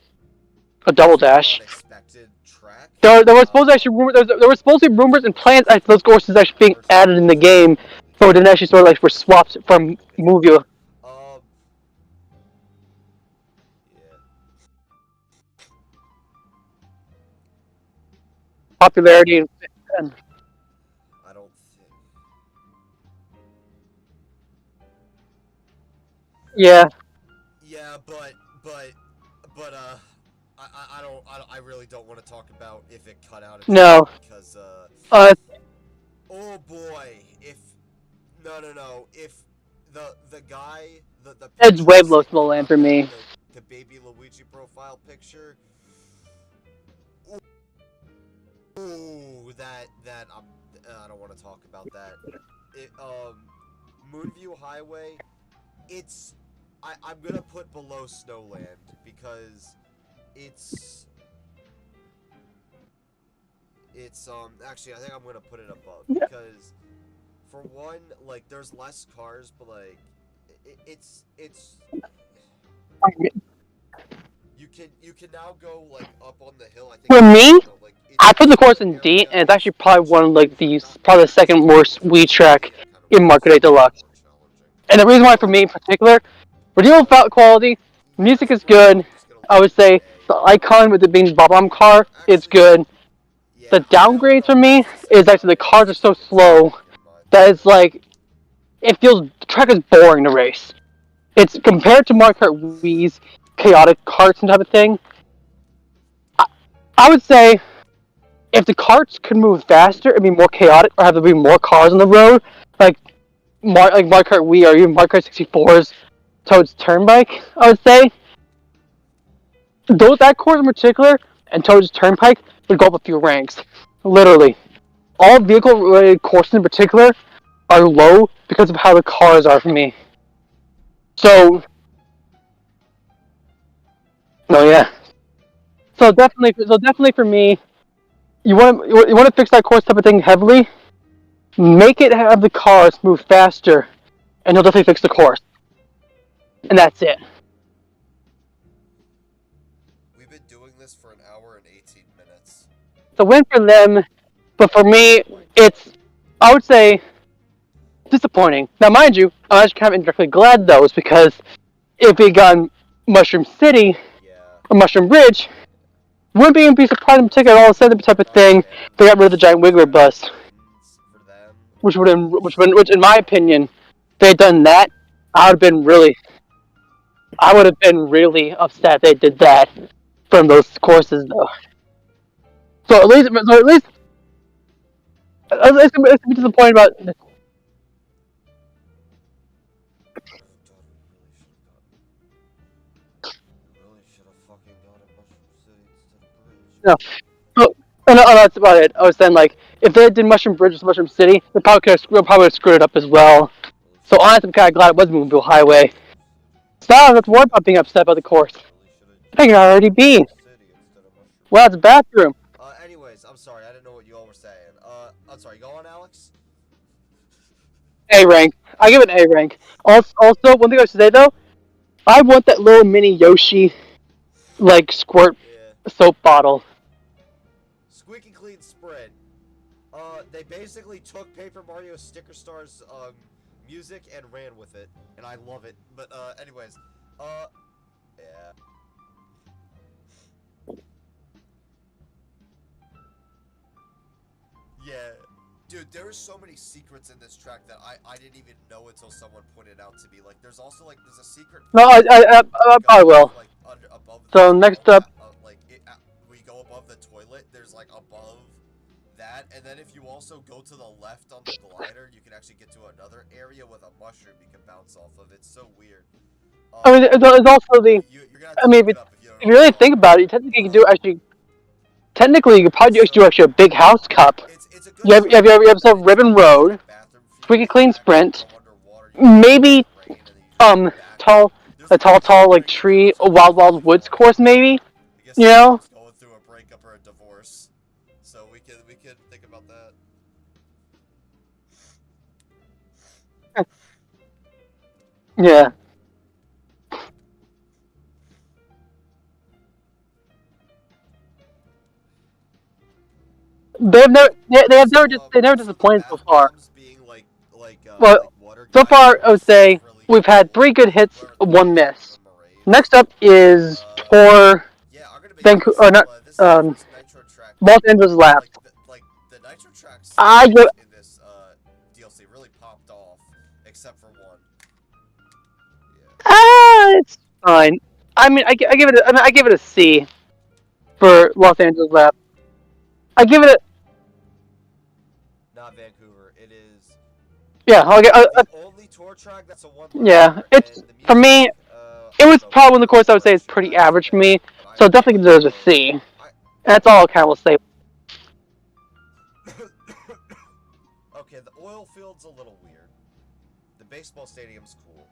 a double dash. unexpected track. There were supposed to actually there were supposed to be rumors and plans as those courses actually being added in the game, but then actually sort of like were swapped from Moonview. Yeah. Popularity and I don't think. yeah. Yeah, but I really don't want to talk about if it cut out. No. Because Uh, oh boy, if if the guy the Ed's picture way was below like Snowland for me. the baby Luigi profile picture. Ooh, that I don't want to talk about that. Moonview Highway, I'm gonna put below Snowland because it's actually I think I'm gonna put it above because for one, like there's less cars, but like it's you can now go like up on the hill. I think For me, like, I put the course in D, and it's actually probably one of like probably the second worst Wii track in Market 8 Deluxe. And the reason why for me in particular, redeemable quality, music is good. I would say the icon with it being Bob-omb car is good. The downgrade for me is actually the cars are so slow that it's like it feels the track is boring to race. It's compared to Mario Kart Wii's chaotic karts and type of thing. I would say if the carts could move faster, it'd be more chaotic, or have there be more cars on the road, like Mario Kart Wii or even Mario Kart 64's Toad's Turnpike. I would say that course in particular and Toad's Turnpike would go up a few ranks. Literally, all vehicle-related courses in particular are low because of how the cars are for me. So, no, yeah. So definitely for me, you want to fix that course type of thing heavily. Make it have the cars move faster, and you'll definitely fix the course. And that's it. We've been doing this for an hour and 18 minutes. It's a win for them, but for me, it's, I would say, disappointing. Now, mind you, I'm actually kind of indirectly glad though, is because if we got Mushroom City or Mushroom Bridge, wouldn't even be surprised in particular all of a sudden type of thing. They got rid of the giant Wiggler bus, which in my opinion, if they had done that, I would have been really upset they did that from those courses though. So at least It's gonna be disappointed about. No, no, that's about it. I was saying like if they did Mushroom Bridge or Mushroom City, they probably would have screwed it up as well. So honestly, I'm kind of glad it was Moonville Highway. So now that's worried about being upset about the course. I can already be. Well, it's a bathroom. Anyways, I'm sorry, I didn't know what you all were saying. I'm sorry, go on, Alex? A rank. I give it an A rank. Also, one thing I should say though, I want that little mini Yoshi, like squirt soap bottle. Squeaky clean spread. They basically took Paper Mario Sticker Star's music and ran with it, and I love it. But anyways, yeah. Yeah. Dude, there are so many secrets in this track that I didn't even know until someone pointed out to me. Like, there's also, like, there's a secret... No, I will. Like, above so, next up... we go above the toilet, there's, like, above that. And then if you also go to the left on the glider, you can actually get to another area with a mushroom you can bounce off of. It's so weird. I mean, it's also the... I mean, if you really think about it, you technically can do actually... Technically, you could probably do actually a big house cup. You have yourself Ribbon Road, Squeaky Clean Sprint, maybe tall like tree, Wild Woods course maybe. You know. Going through a breakup or a divorce, so we can think about that. Yeah. They have never disappointed so far. Well, so far I would say we've had 3 good hits, 1 miss. Next up is Tor, Vancouver, or not, Los Angeles Labs. The Nitro tracks in this DLC really popped off, except for one. Yeah. It's fine. I mean, I give it a C for Los Angeles Labs. I give it a. Not Vancouver. It is. Yeah, I'll get. The only tour track that's a 1. Yeah, it's for me. It was probably one of the courses I would say is pretty average for me, so it definitely deserves a C. And that's all I kind of will say. Okay, the oil field's a little weird. The baseball stadium's cool.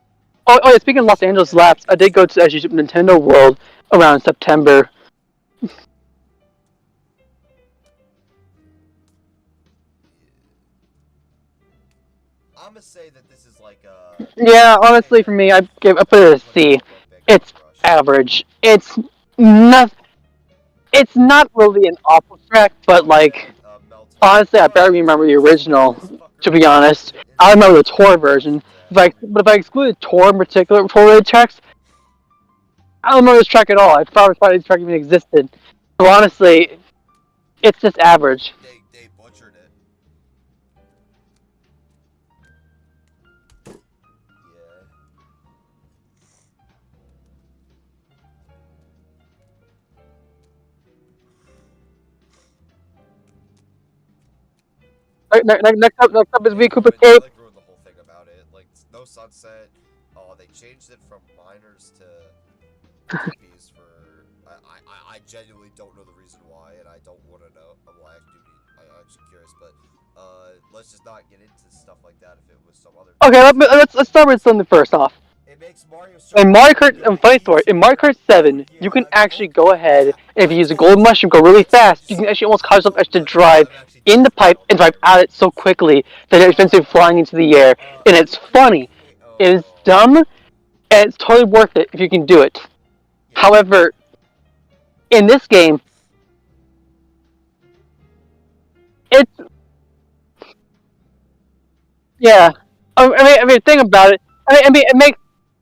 Oh yeah, speaking of Los Angeles Labs, I did go to actually Nintendo World around September. I'm gonna say that this is like a... Yeah, honestly, for me, I put it a C. It's average. It's not really an awful track, but like, honestly, I barely remember the original. To be honest, I remember the tour version. But if I exclude the tour in particular, tour-related tracks, I don't remember this track at all. I probably thought this track even existed. So honestly, it's just average. They butchered it. Next up is V Cooper Cape. I like ruined the whole thing about it. Like, no sunset. Oh, they changed it from minors to TPs for... I genuinely don't know the reason why, and I don't want to know. Well, I'm actually curious, but let's just not get into stuff like that if it was some other... Okay, let's start with something first off. It makes Mario... In Mario Kart, funny story, in Mario Kart 7, you can actually go ahead, and if you use a golden mushroom, go really fast, you can actually almost cause yourself to drive in the pipe and drive out it so quickly that it's eventually flying into the air. And it's funny. It is dumb, and it's totally worth it if you can do it. However, in this game, it's... Yeah. I mean, think about it. I mean,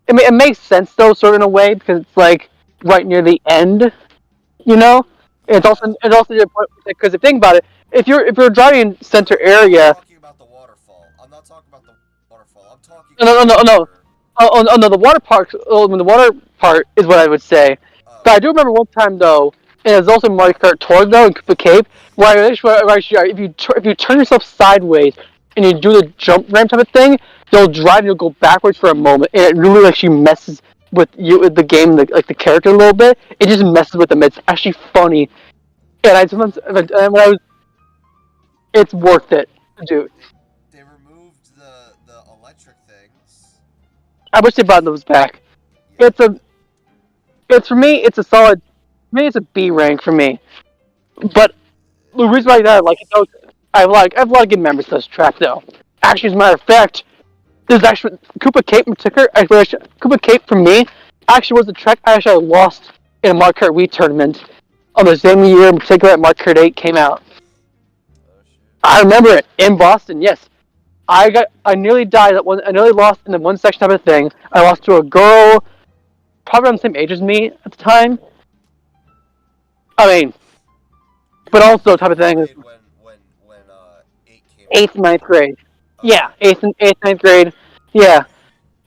it makes sense though, sort of in a way, because it's like right near the end, you know. It's also because if you think about it, if you're driving in center area. I'm talking about the waterfall. I'm not talking about the waterfall. I'm talking. No. Oh no, the water park. Oh, the water part is what I would say. But I do remember one time though, And there's also Mario Kart Tour though in Koopa Cape, where if you turn yourself sideways and you do the jump ramp type of thing, you'll drive and you'll go backwards for a moment, and it really actually messes with you with the game, like the character a little bit. It just messes with them. It's actually funny, and I sometimes it's worth it, dude. They removed the electric things. I wish they brought those back. Yeah. It's for me. It's a solid. For me, it's a B rank for me. But the reason why I like it though, I have a lot of good memories to this track though. Actually, as a matter of fact, this is actually Koopa Cape in particular. Koopa Cape for me actually was the track I actually lost in a Mario Kart Wii tournament on the same year in particular that Mario Kart 8 came out. Oh, shit. I remember it in Boston. Yes, I nearly died at one. I nearly lost in the one section type of thing. I lost to a girl, probably on the same age as me at the time. I mean, but also type of thing is When 8 came eighth, out. ninth grade. Okay. Yeah, eighth, ninth grade. Yeah,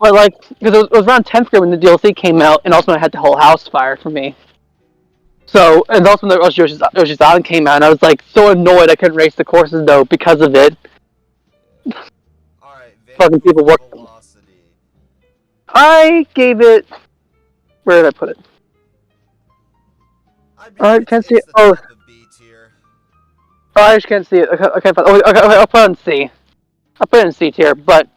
but like because it was around 10th grade when the DLC came out, and also I had the whole house fire for me. So and also when the Yoshi's Island came out, and I was like so annoyed I couldn't race the courses though because of it. Alright, Fucking people work them. velocity. I gave it. Where did I put it? I mean, I can't see it. the Oh. top of B tier. Oh, I just can't see it. Okay, fine. Okay, I'll put it in C. I'll put it in C tier, but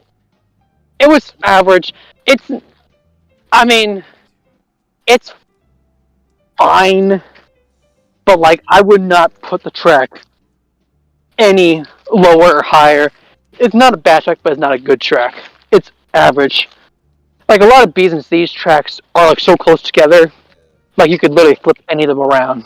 it was average. I mean, it's fine, but like, I would not put the track any lower or higher. It's not a bad track, but it's not a good track. It's average. Like, a lot of B's and C's tracks are like so close together, like you could literally flip any of them around.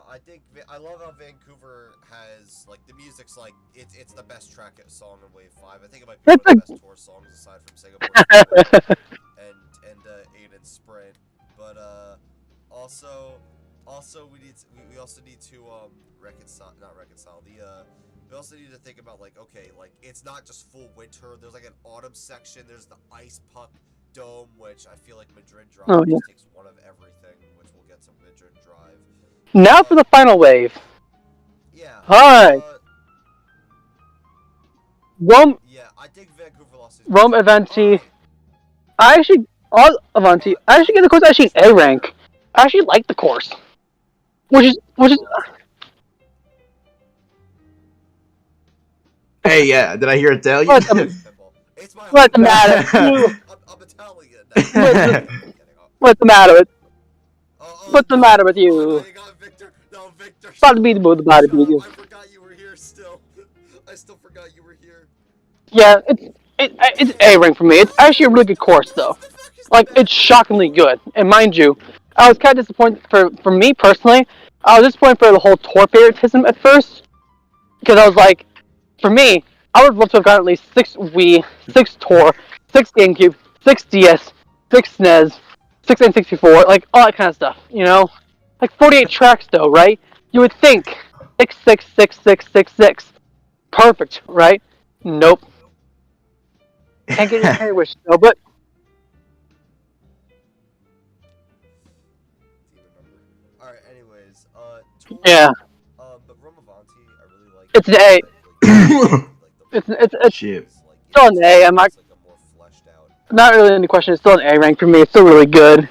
I think I love how Vancouver has like the music's like it's the best track song in Wave 5. I think it might be one of the best tour songs aside from Singapore and Aiden Sprint. But also we also need to reconcile we also need to think about like okay, like it's not just full winter. There's like an autumn section. There's the ice puck dome, which I feel like Madrid Drive just takes one of everything, which we'll get to Madrid Drive. Now for the final wave. Yeah. Hi. Rome. Yeah, I think Vancouver lost his Rome Avanti. I actually Avanti. I actually get the course actually an A rank. I actually like the course, which is. Hey, yeah, did I hear it tell you? What's the matter? I'm Italian. What's the matter with? Oh, What's the matter with you? Victor. No, Victor. Body beat the body beat you. I forgot you were here still. I still forgot you were here. Yeah, it's A rank for me. It's actually a really good course though. Like it's shockingly good. And mind you, I was kind of disappointed for me personally. I was disappointed for the whole tour favoritism at first because I was like, for me, I would love to have gotten at least 6 Wii, 6 Tour, 6 GameCube, 6 DS, 6 SNES, 6 N64, like all that kind of stuff, you know? Like 48 tracks though, right? You would think 6, 6, 6, 6, 6, 6. Perfect, right? Nope. Can't get your hair wish though, but Alright, anyways, tour, yeah. but Rome Avanti, I really like. It's an A. It's Shit. still an A. I'm not really any question. It's still an A rank for me. It's still really good.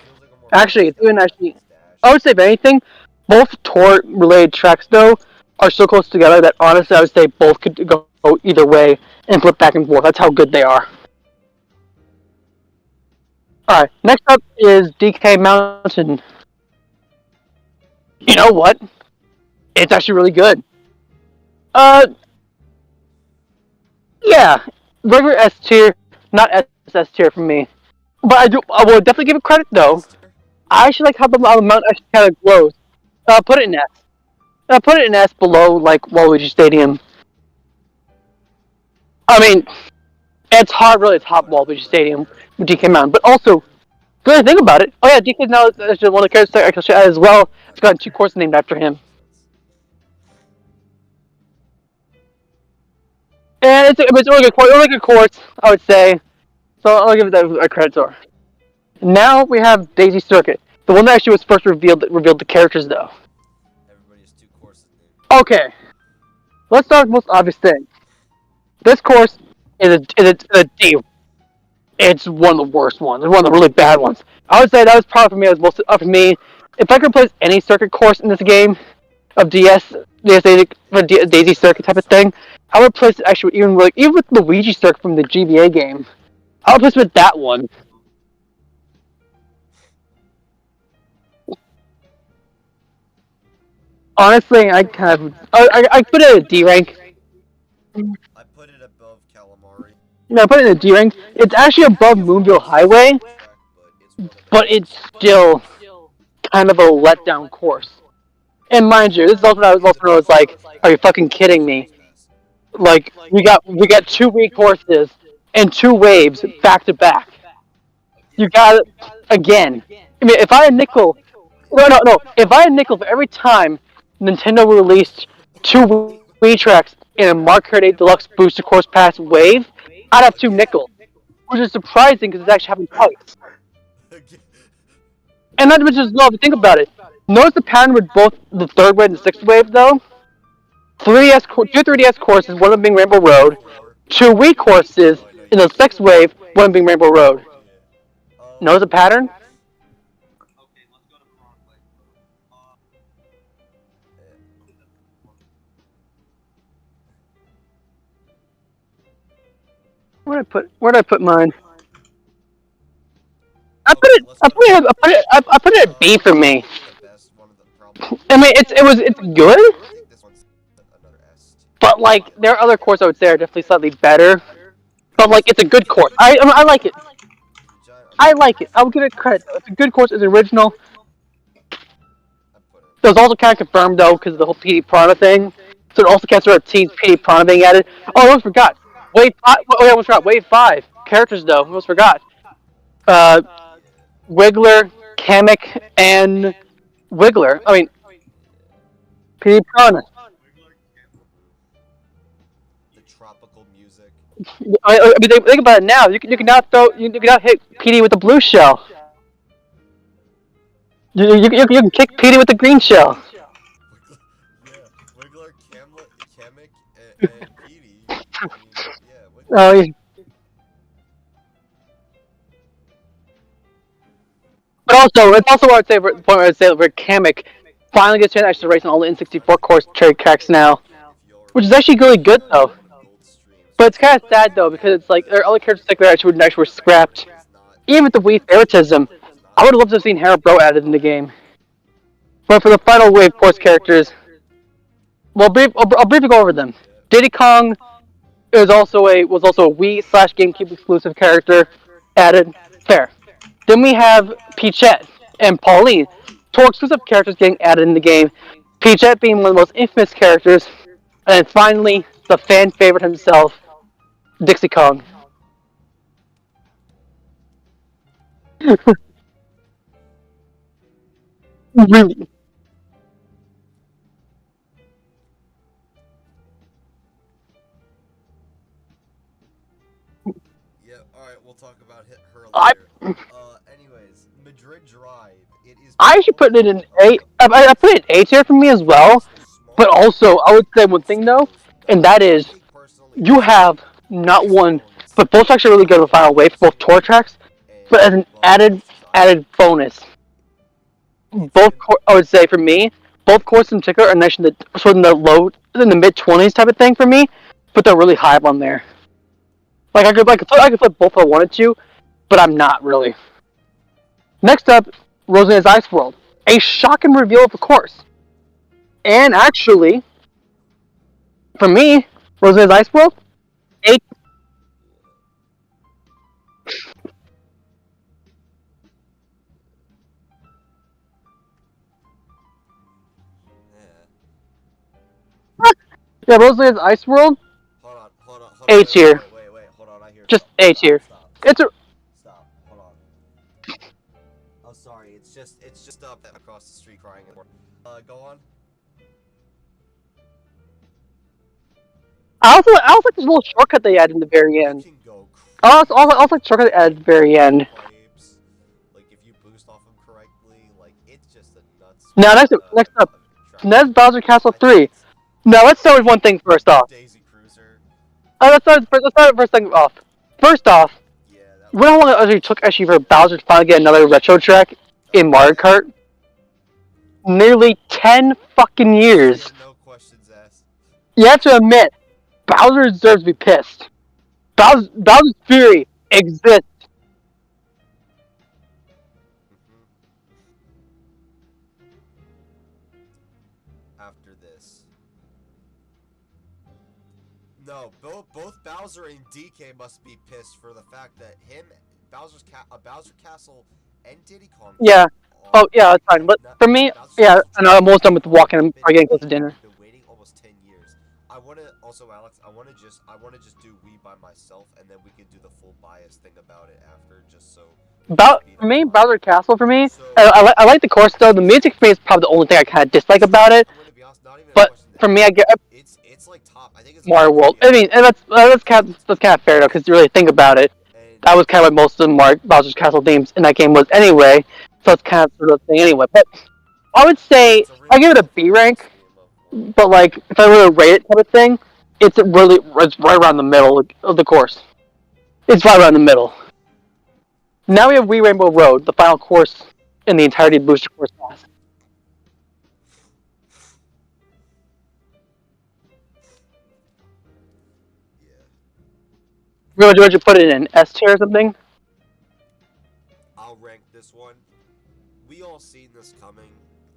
Actually, it's even actually. I would say, if anything, both tour-related tracks though are so close together that honestly, I would say both could go either way and flip back and forth. That's how good they are. All right, next up is DK Mountain. You know what? It's actually really good. Yeah, regular S tier, not SS tier for me. But I will definitely give it credit though. I actually like how the mountain actually kind of glows. Put it in S. Put it in S below like Waluigi Stadium. I mean, it's hard really to top Waluigi Stadium with DK Mountain, but also, good thing about it. Oh yeah, DK now is one of the characters I can show as well. It's got 2 courses named after him. And it's a really good course. Really good course, I would say. So I'll give it a credit to her. Now we have Daisy Circuit, the one that actually was first revealed the characters though. Everybody has 2 courses named. Okay, let's start with the most obvious thing. This course is a D. It's one of the worst ones. It's one of the really bad ones. I would say that was probably for me. It was most up for me. If I could place any circuit course in this game of Daisy Circuit type of thing, I would place it actually even with Luigi Circuit from the GBA game. I would place it with that one. Honestly, I put it at a D rank. I put it above Calamari. No, I put it in a D rank. It's actually above Moonville Highway, but it's still kind of a letdown course. And mind you, this is also when I was like, "Are you fucking kidding me?" Like we got 2 week courses and 2 waves back to back. You got it again. I mean, if I had nickel, no. If I had nickel for every time Nintendo released 2 Wii tracks in a Mario Kart 8 Deluxe Booster Course Pass wave, I'd have 2 nickel, which is surprising because it's actually happened twice. And not to mention, no, think about it. Notice the pattern with both the 3rd wave and the 6th wave, though. 2 3DS courses, one of them being Rainbow Road. 2 Wii courses in the 6th wave, one of them being Rainbow Road. Notice the pattern? Where did I put mine? I put it at B for me. I mean, it's good, but like there are other courses I would say are definitely slightly better. But like it's a good course. I like it. I like it. I'll give it credit. It's a good course. It's original. It was also kind of confirmed though because of the whole PD Prana thing. So it also counts for Teens PD Prana being added. Oh, I almost forgot. Wave 5. Oh, yeah, I almost forgot. Wave 5 characters though. I almost forgot. Wiggler, Kamek, and Wiggler. I mean, PD Prana. The tropical music. I mean, think about it now. You can now hit PD with the blue shell. You can kick PD with the green shell. Wiggler, Kamek, and Petey. I mean, yeah, Oh, yeah. But also, it's also what I'd say. The point where I'd say where Kamek finally gets a chance to actually race on all the N64 course tracks now, which is actually really good though. But it's kind of sad though because it's like there are other characters that actually were scrapped. Even with the Wii favoritism, I would have loved to have seen Hera Bro added in the game. But for the final wave course characters, well, I'll briefly go over them. Diddy Kong was also a Wii / GameCube exclusive character added. Fair. Then we have Peachette and Pauline, 2 exclusive characters getting added in the game. Peachette being one of the most infamous characters, and then finally the fan favorite himself, Dixie Kong. Really? Yeah, alright, we'll talk about her I later. Anyways, Madrid Drive. It is. I actually put it in A. I put it in A tier for me as well. But also, I would say one thing though, and that is, you have not one, but both tracks are really good with Final Wave, both tour tracks. But as an added bonus, I would say for me, both courses in particular are nice in the mid-20s type of thing for me, but they're really high up on there. Like I could flip both if I wanted to, but I'm not really. Next up, Rosalina's Ice World, a shocking reveal of the course, and actually, for me, Rosalina's Ice World, A. Yeah, Rosalina's Ice World, Hold on. A tier. Wait, hold on. I hear. Just A tier. It's a. Stop. Hold on. Oh, sorry. It's just up across the street crying. Go on. I also like this little shortcut they added in the very You end. can go I also like the shortcut they added at the very end. pipes. Like if you boost off them correctly, like it's just a nuts. Now next up, Ned's Bowser Castle 3. Now let's start with one thing first off. Daisy Cruiser. Let's start with first thing off. First off, Yeah, that you know how long it actually took for Bowser to finally get another retro track in Mario Kart? Nearly 10 fucking years. No questions asked. You have to admit, Bowser deserves to be pissed. Bowser's Fury exists. After this. No, both Bowser and DK must be pissed for the fact that Bowser Castle and Diddy Kong. Yeah. Oh, yeah, that's fine. But for me, yeah, and I'm almost done with walking and probably getting close to dinner. I've been waiting almost 10 years. I want to also, Alex, I want to just do Wii by myself, and then we can do the full bias thing about it after, just so. For me, Bowser Castle, for me, I like the course though. The music for me is probably the only thing I kind of dislike about it. I'm gonna be honest, not even But for me, it's like top. I think it's Mario World. I mean, and that's kind of fair though, because you really think about it, that was kind of what most of the Bowser's Castle themes in that game was anyway. So it's kind of sort of thing anyway. But I would say I give it a B rank. But like, if I were to rate it type of thing, it's right around the middle of the course. It's right around the middle. Now we have Wii Rainbow Road, the final course in the entirety of Booster Course Pass. Yeah. Would you put it in S tier or something? I'll rank this one. We all seen this coming.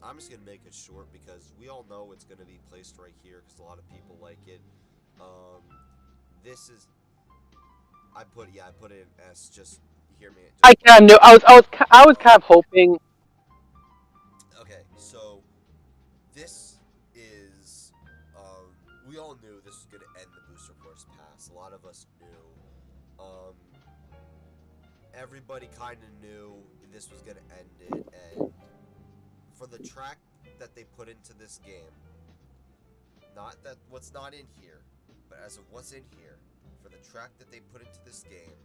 I'm just gonna make it short because we all know it's gonna be placed right here because a lot of people like it. This is. I put it in S. Just hear me. I kind of knew. I was kind of hoping. Okay, so this is. We all knew this was gonna end the Booster Course Pass. A lot of us knew. Everybody kind of knew this was gonna end it, and for the track that they put into this game, not that what's not in here, but as of what's in here, for the track that they put into this game,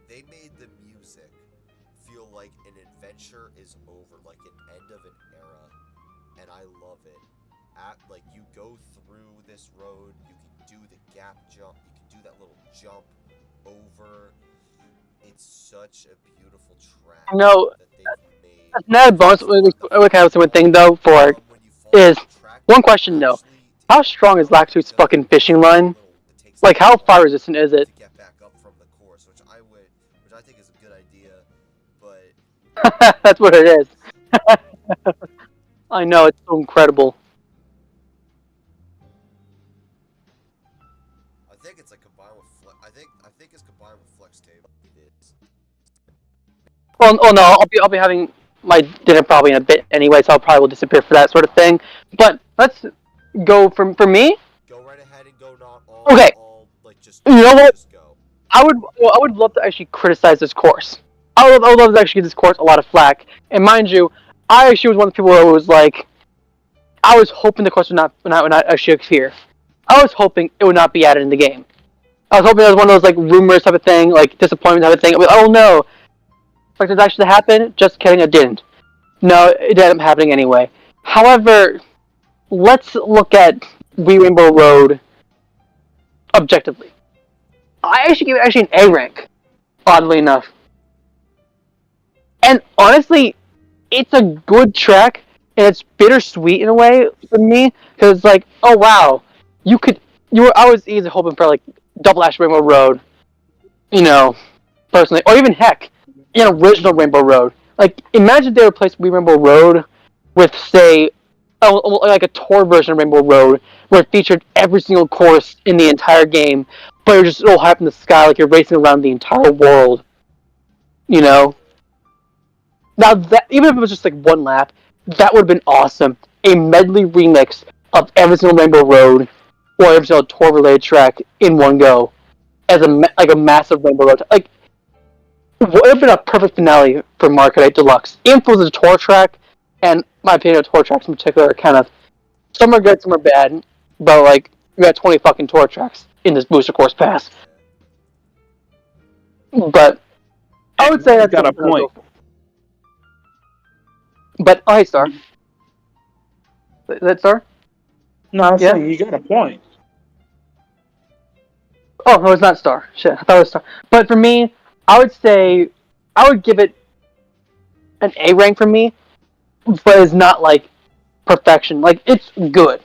they made the music feel like an adventure is over, like an end of an era, and I love it. Like, you go through this road, you can do the gap jump, you can do that little jump over. It's such a beautiful track. No, that they've made. that's not a bonus. What kind of thing though for is one question though. How strong is Lactu's fucking fishing line? Like, how fire resistant is it? To get back up from the course, which I think is a good idea, but That's what it is. I know, it's so incredible. I think it's like combined with I think it's combined with flex tape. It is. Well, oh no, I'll be having my dinner probably in a bit anyway, so I'll probably will disappear for that sort of thing. But let's go for me. Go right ahead and go not all. Okay. All, like just. You know what? Just go. I would love to actually criticize this course. I would love to actually give this course a lot of flack. And mind you, I actually was one of the people who was like, I was hoping the course would not actually appear. I was hoping it would not be added in the game. I was hoping it was one of those like rumors type of thing, like disappointment type of thing. Oh no, like did it actually happen? Just kidding, it didn't. No, it ended up happening anyway. However, let's look at Wii Rainbow Road objectively. I actually give it an A rank, oddly enough. And honestly, it's a good track, and it's bittersweet in a way for me, because it's like, oh wow, I was easily hoping for like Double Ash Rainbow Road, you know, personally, or even heck, an original Rainbow Road. Like, imagine they replaced Wii Rainbow Road with, say, like a tour version of Rainbow Road, where it featured every single course in the entire game, but you're just all high up in the sky, like you're racing around the entire world. You know? Now, that even if it was just like one lap, that would have been awesome. A medley remix of every single Rainbow Road, or every single tour-related track in one go, as a massive Rainbow Road. Like, it would have been a perfect finale for Mario Kart 8 Deluxe. Even if it was a tour track, and my opinion of tour tracks in particular are kind of, some are good, some are bad, but like, we got 20 fucking tour tracks. in this booster course pass. But I would say He's that's got a something I'll point. go for. But hey, Star. Is that Star? No, I'm Yeah. saying you got a point. Oh no, it's not Star. Shit, I thought it was Star. But for me, I would say I would give it an A rank for me, but it's not like perfection. Like it's good.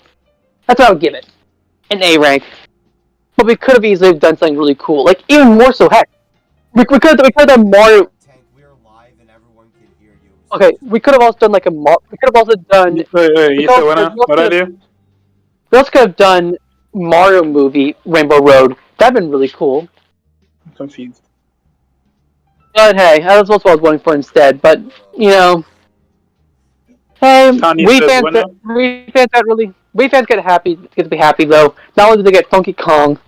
That's what I would give it. An A rank. But we could have easily done something really cool. Like even more so, heck. We could have done Mario. Tank, we're live and everyone can hear you. Okay, we could have also done like a we could have also done. Wait, you said what now? What I do? We also could have done Mario movie Rainbow Road. That'd been really cool. I'm confused. But hey, that was what I was going for instead. But you know, hey, Tanya we says fans, what now? we fans get to be happy though. Not only did they get Funky Kong,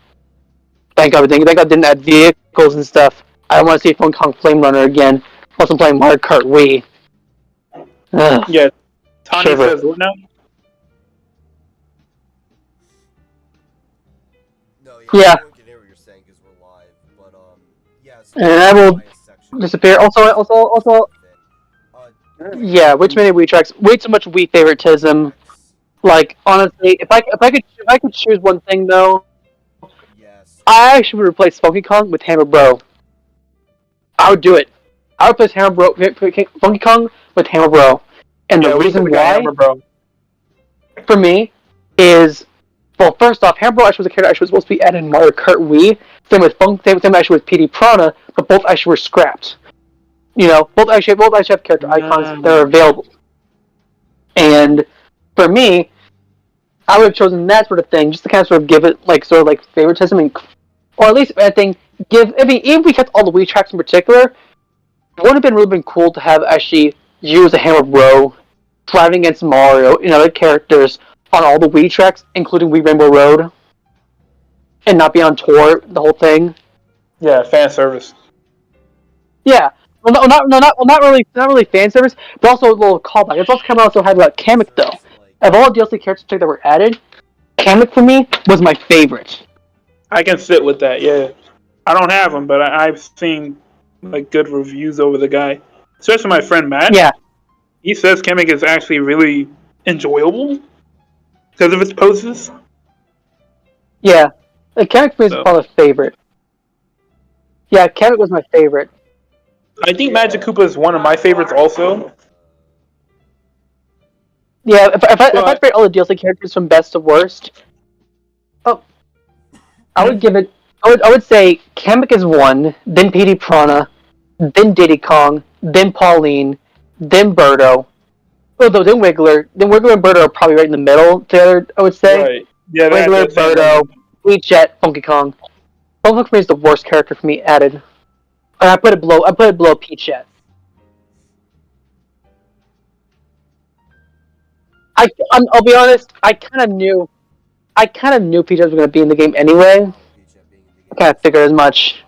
thank God, thank God didn't add vehicles and stuff. I don't want to see Funky Kong Flame Runner again. Plus, I'm playing Mario Kart Wii. Ugh, Yeah. Tanya shiver. says what now? No, Yeah. everyone can hear what you're saying because we're live. But yeah. So And I will bias section- disappear. Also, yeah. Which many Wii tracks? Way too much Wii favoritism. Like honestly, if I could choose one thing though, Yes. I actually would replace Funky Kong with Hammer Bro. I would do it. I would replace Funky Kong with Hammer Bro, and Yeah, the we reason could've got why, Hammer, bro. for me, is well, first off, Hammer Bro actually was a character actually was supposed to be added in Mario Kart Wii. Same with same actually with PD Prana, but both actually were scrapped. You know, both actually have character icons that are available. And for me, I would have chosen that sort of thing just to kind of sort of give it like sort of like favoritism, and, or at least I think give. I mean, even if we kept all the Wii tracks in particular, it would have been really cool to have actually use a Hammer Bro driving against Mario and other characters on all the Wii tracks, including Wii Rainbow Road, and not be on tour the whole thing. Yeah, fan service. Yeah. Well, not really fan service, but also a little callback. It's also kind of also had about Kamek though. Of all the DLC characters that were added, Kamek for me was my favorite. I can sit with that. Yeah, I don't have him, but I've seen like good reviews over the guy, especially my friend Matt. Yeah. He says Kamek is actually really enjoyable because of its poses. Yeah. Like, Kamek for me is So. probably my favorite. Yeah, Kamek was my favorite. I think Magic Koopa is one of my favorites also. Yeah, if I rate all the DLC characters from best to worst, I would give it. I would say Kamek is 1, then PD Prana, then Diddy Kong, then Pauline, then Birdo. Oh, no, then Wiggler. Then Wiggler and Birdo are probably right in the middle together, I would say. Right. Yeah, Wiggler, that's Birdo, Jet, Funky Kong. Funky Kong for me is the worst character for me added. And I put it below Peach Jet. I'll be honest. I kind of knew Peach Jet was going to be in the game anyway. I kind of figured as much.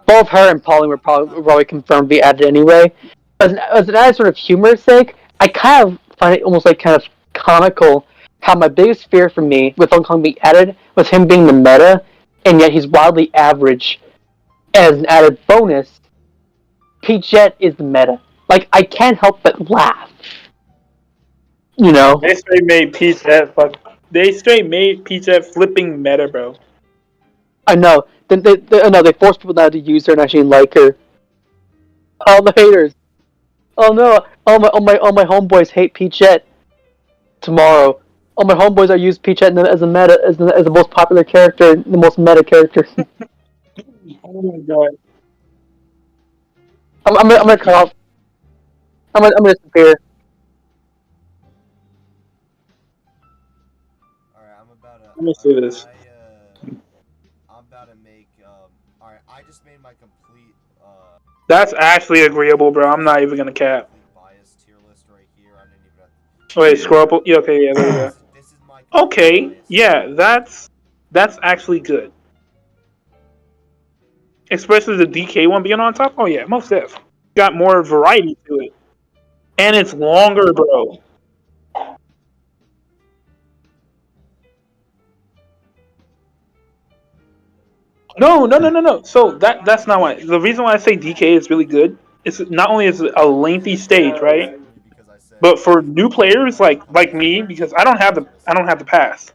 Both her and Pauline were probably confirmed to be added anyway. As an added sort of humor's sake, I kind of find it almost like kind of comical how my biggest fear for me with Hong Kong being added was him being the meta, and yet he's wildly average. As an added bonus, Peach Jet is the meta. Like, I can't help but laugh. You know? They straight made Peach Jet flipping meta, bro. I know. They force people now to use her and actually like her. All the haters. Oh no! All my homeboys hate Peachette. Tomorrow, all my homeboys are use Peachette as the most popular character, the most meta character. Oh my god. I'm gonna cut off. I'm gonna disappear. Alright, Let me see this. I'm about to make alright, I just made my complete That's actually agreeable, bro. I'm not even gonna cap. bias tier list right here. I didn't even have to... Wait, scroll up. Yeah, okay, yeah, there you go. This is my Okay, bias. yeah, that's actually good. Especially the DK one being on top. Oh yeah, most def. Got more variety to it, and it's longer, bro. No. So that's not why. The reason why I say DK is really good is not only is it a lengthy stage, right? Because I said But for new players like me, because I don't have the pass,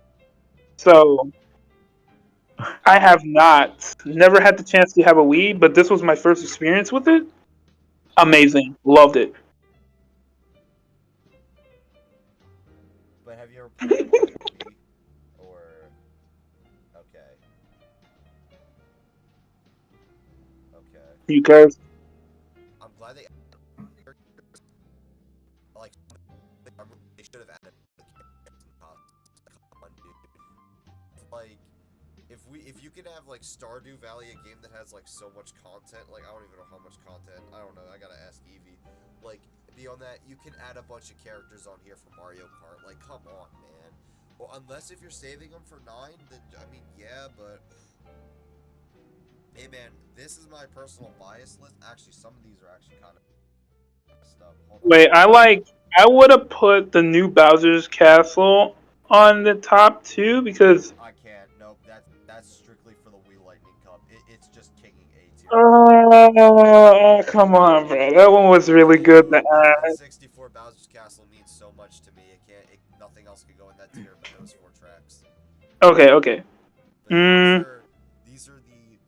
so I have never had the chance to have a Wii. But this was my first experience with it. Amazing, loved it. But have you ever played it on your Wii? Or okay, okay. You guys, I'm glad they like they should have added the characters and costumes. Come on, dude. Like if you can have like Stardew Valley, a game that has like so much content, like I don't even know how much content. I don't know. I gotta ask Evie. Like beyond that, you can add a bunch of characters on here for Mario Kart. Like come on, man. Well, unless if you're saving them for 9, then I mean yeah, but hey man, this is my personal bias list. Actually, some of these are actually kind of stuff. Hold on. wait, I would have put the new Bowser's Castle on the top two because I can't. Nope. That's strictly for the Wii Lightning Cup. It's just kicking A tier. come on, bro. That one was really good. The N64 Bowser's Castle means so much to me. Nothing else could go in that tier but those 4 tracks. Okay. Like, Mm, these are the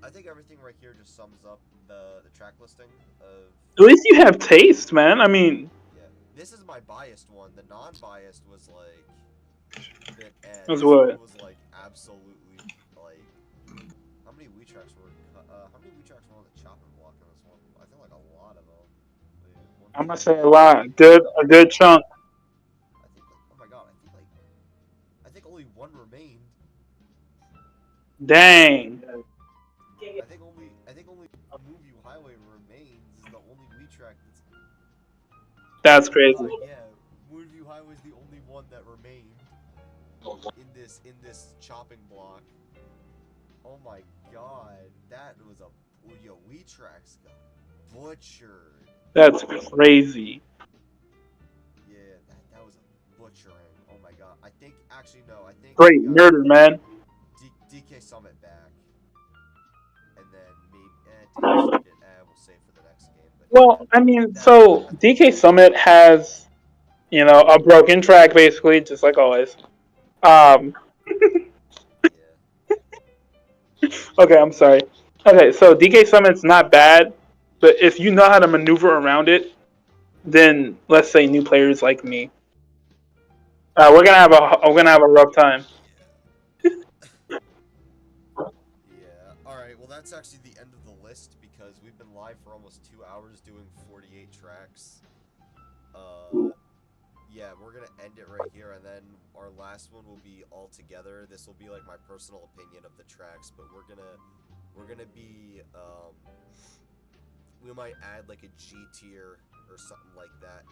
I think everything right here just sums up the track listing of. at least you have taste, man. I mean, Yeah. This is my biased one. The non-biased was like bit that's This one what. was like absolutely like. How many Wii tracks were? How many Wii tracks were on the chopping block in this one? I think like a lot of them. Wait, one, I'm gonna two, say a lot. A good chunk. I think like, oh my god, I think only one remained. Dang. I think only Move You Highway remains is the only Wii track that's. That's Oh my god, crazy. yeah, Move You Highway is the only one that remained in this chopping block. Oh my god, that was a Wii tracks got butchered. That's crazy. Yeah, that was a butchering. Oh my god, I think actually no, I think Great we got murder, man. DK Summit back, and then maybe Team Circuit. We'll save for the next game. But Well, I yeah, mean, so DK Summit has, a broken track basically, just like always. Um, yeah. okay, I'm sorry. Okay, so DK Summit's not bad, but if you know how to maneuver around it, then let's say new players like me, we're gonna have a rough time. Yeah. All right. Well, that's actually the end of the list because we've been live for almost 2 hours doing 48 tracks. Yeah, we're gonna end it right here, and then our last one will be all together. This will be like my personal opinion of the tracks, but we're gonna be we might add like a G tier or something like that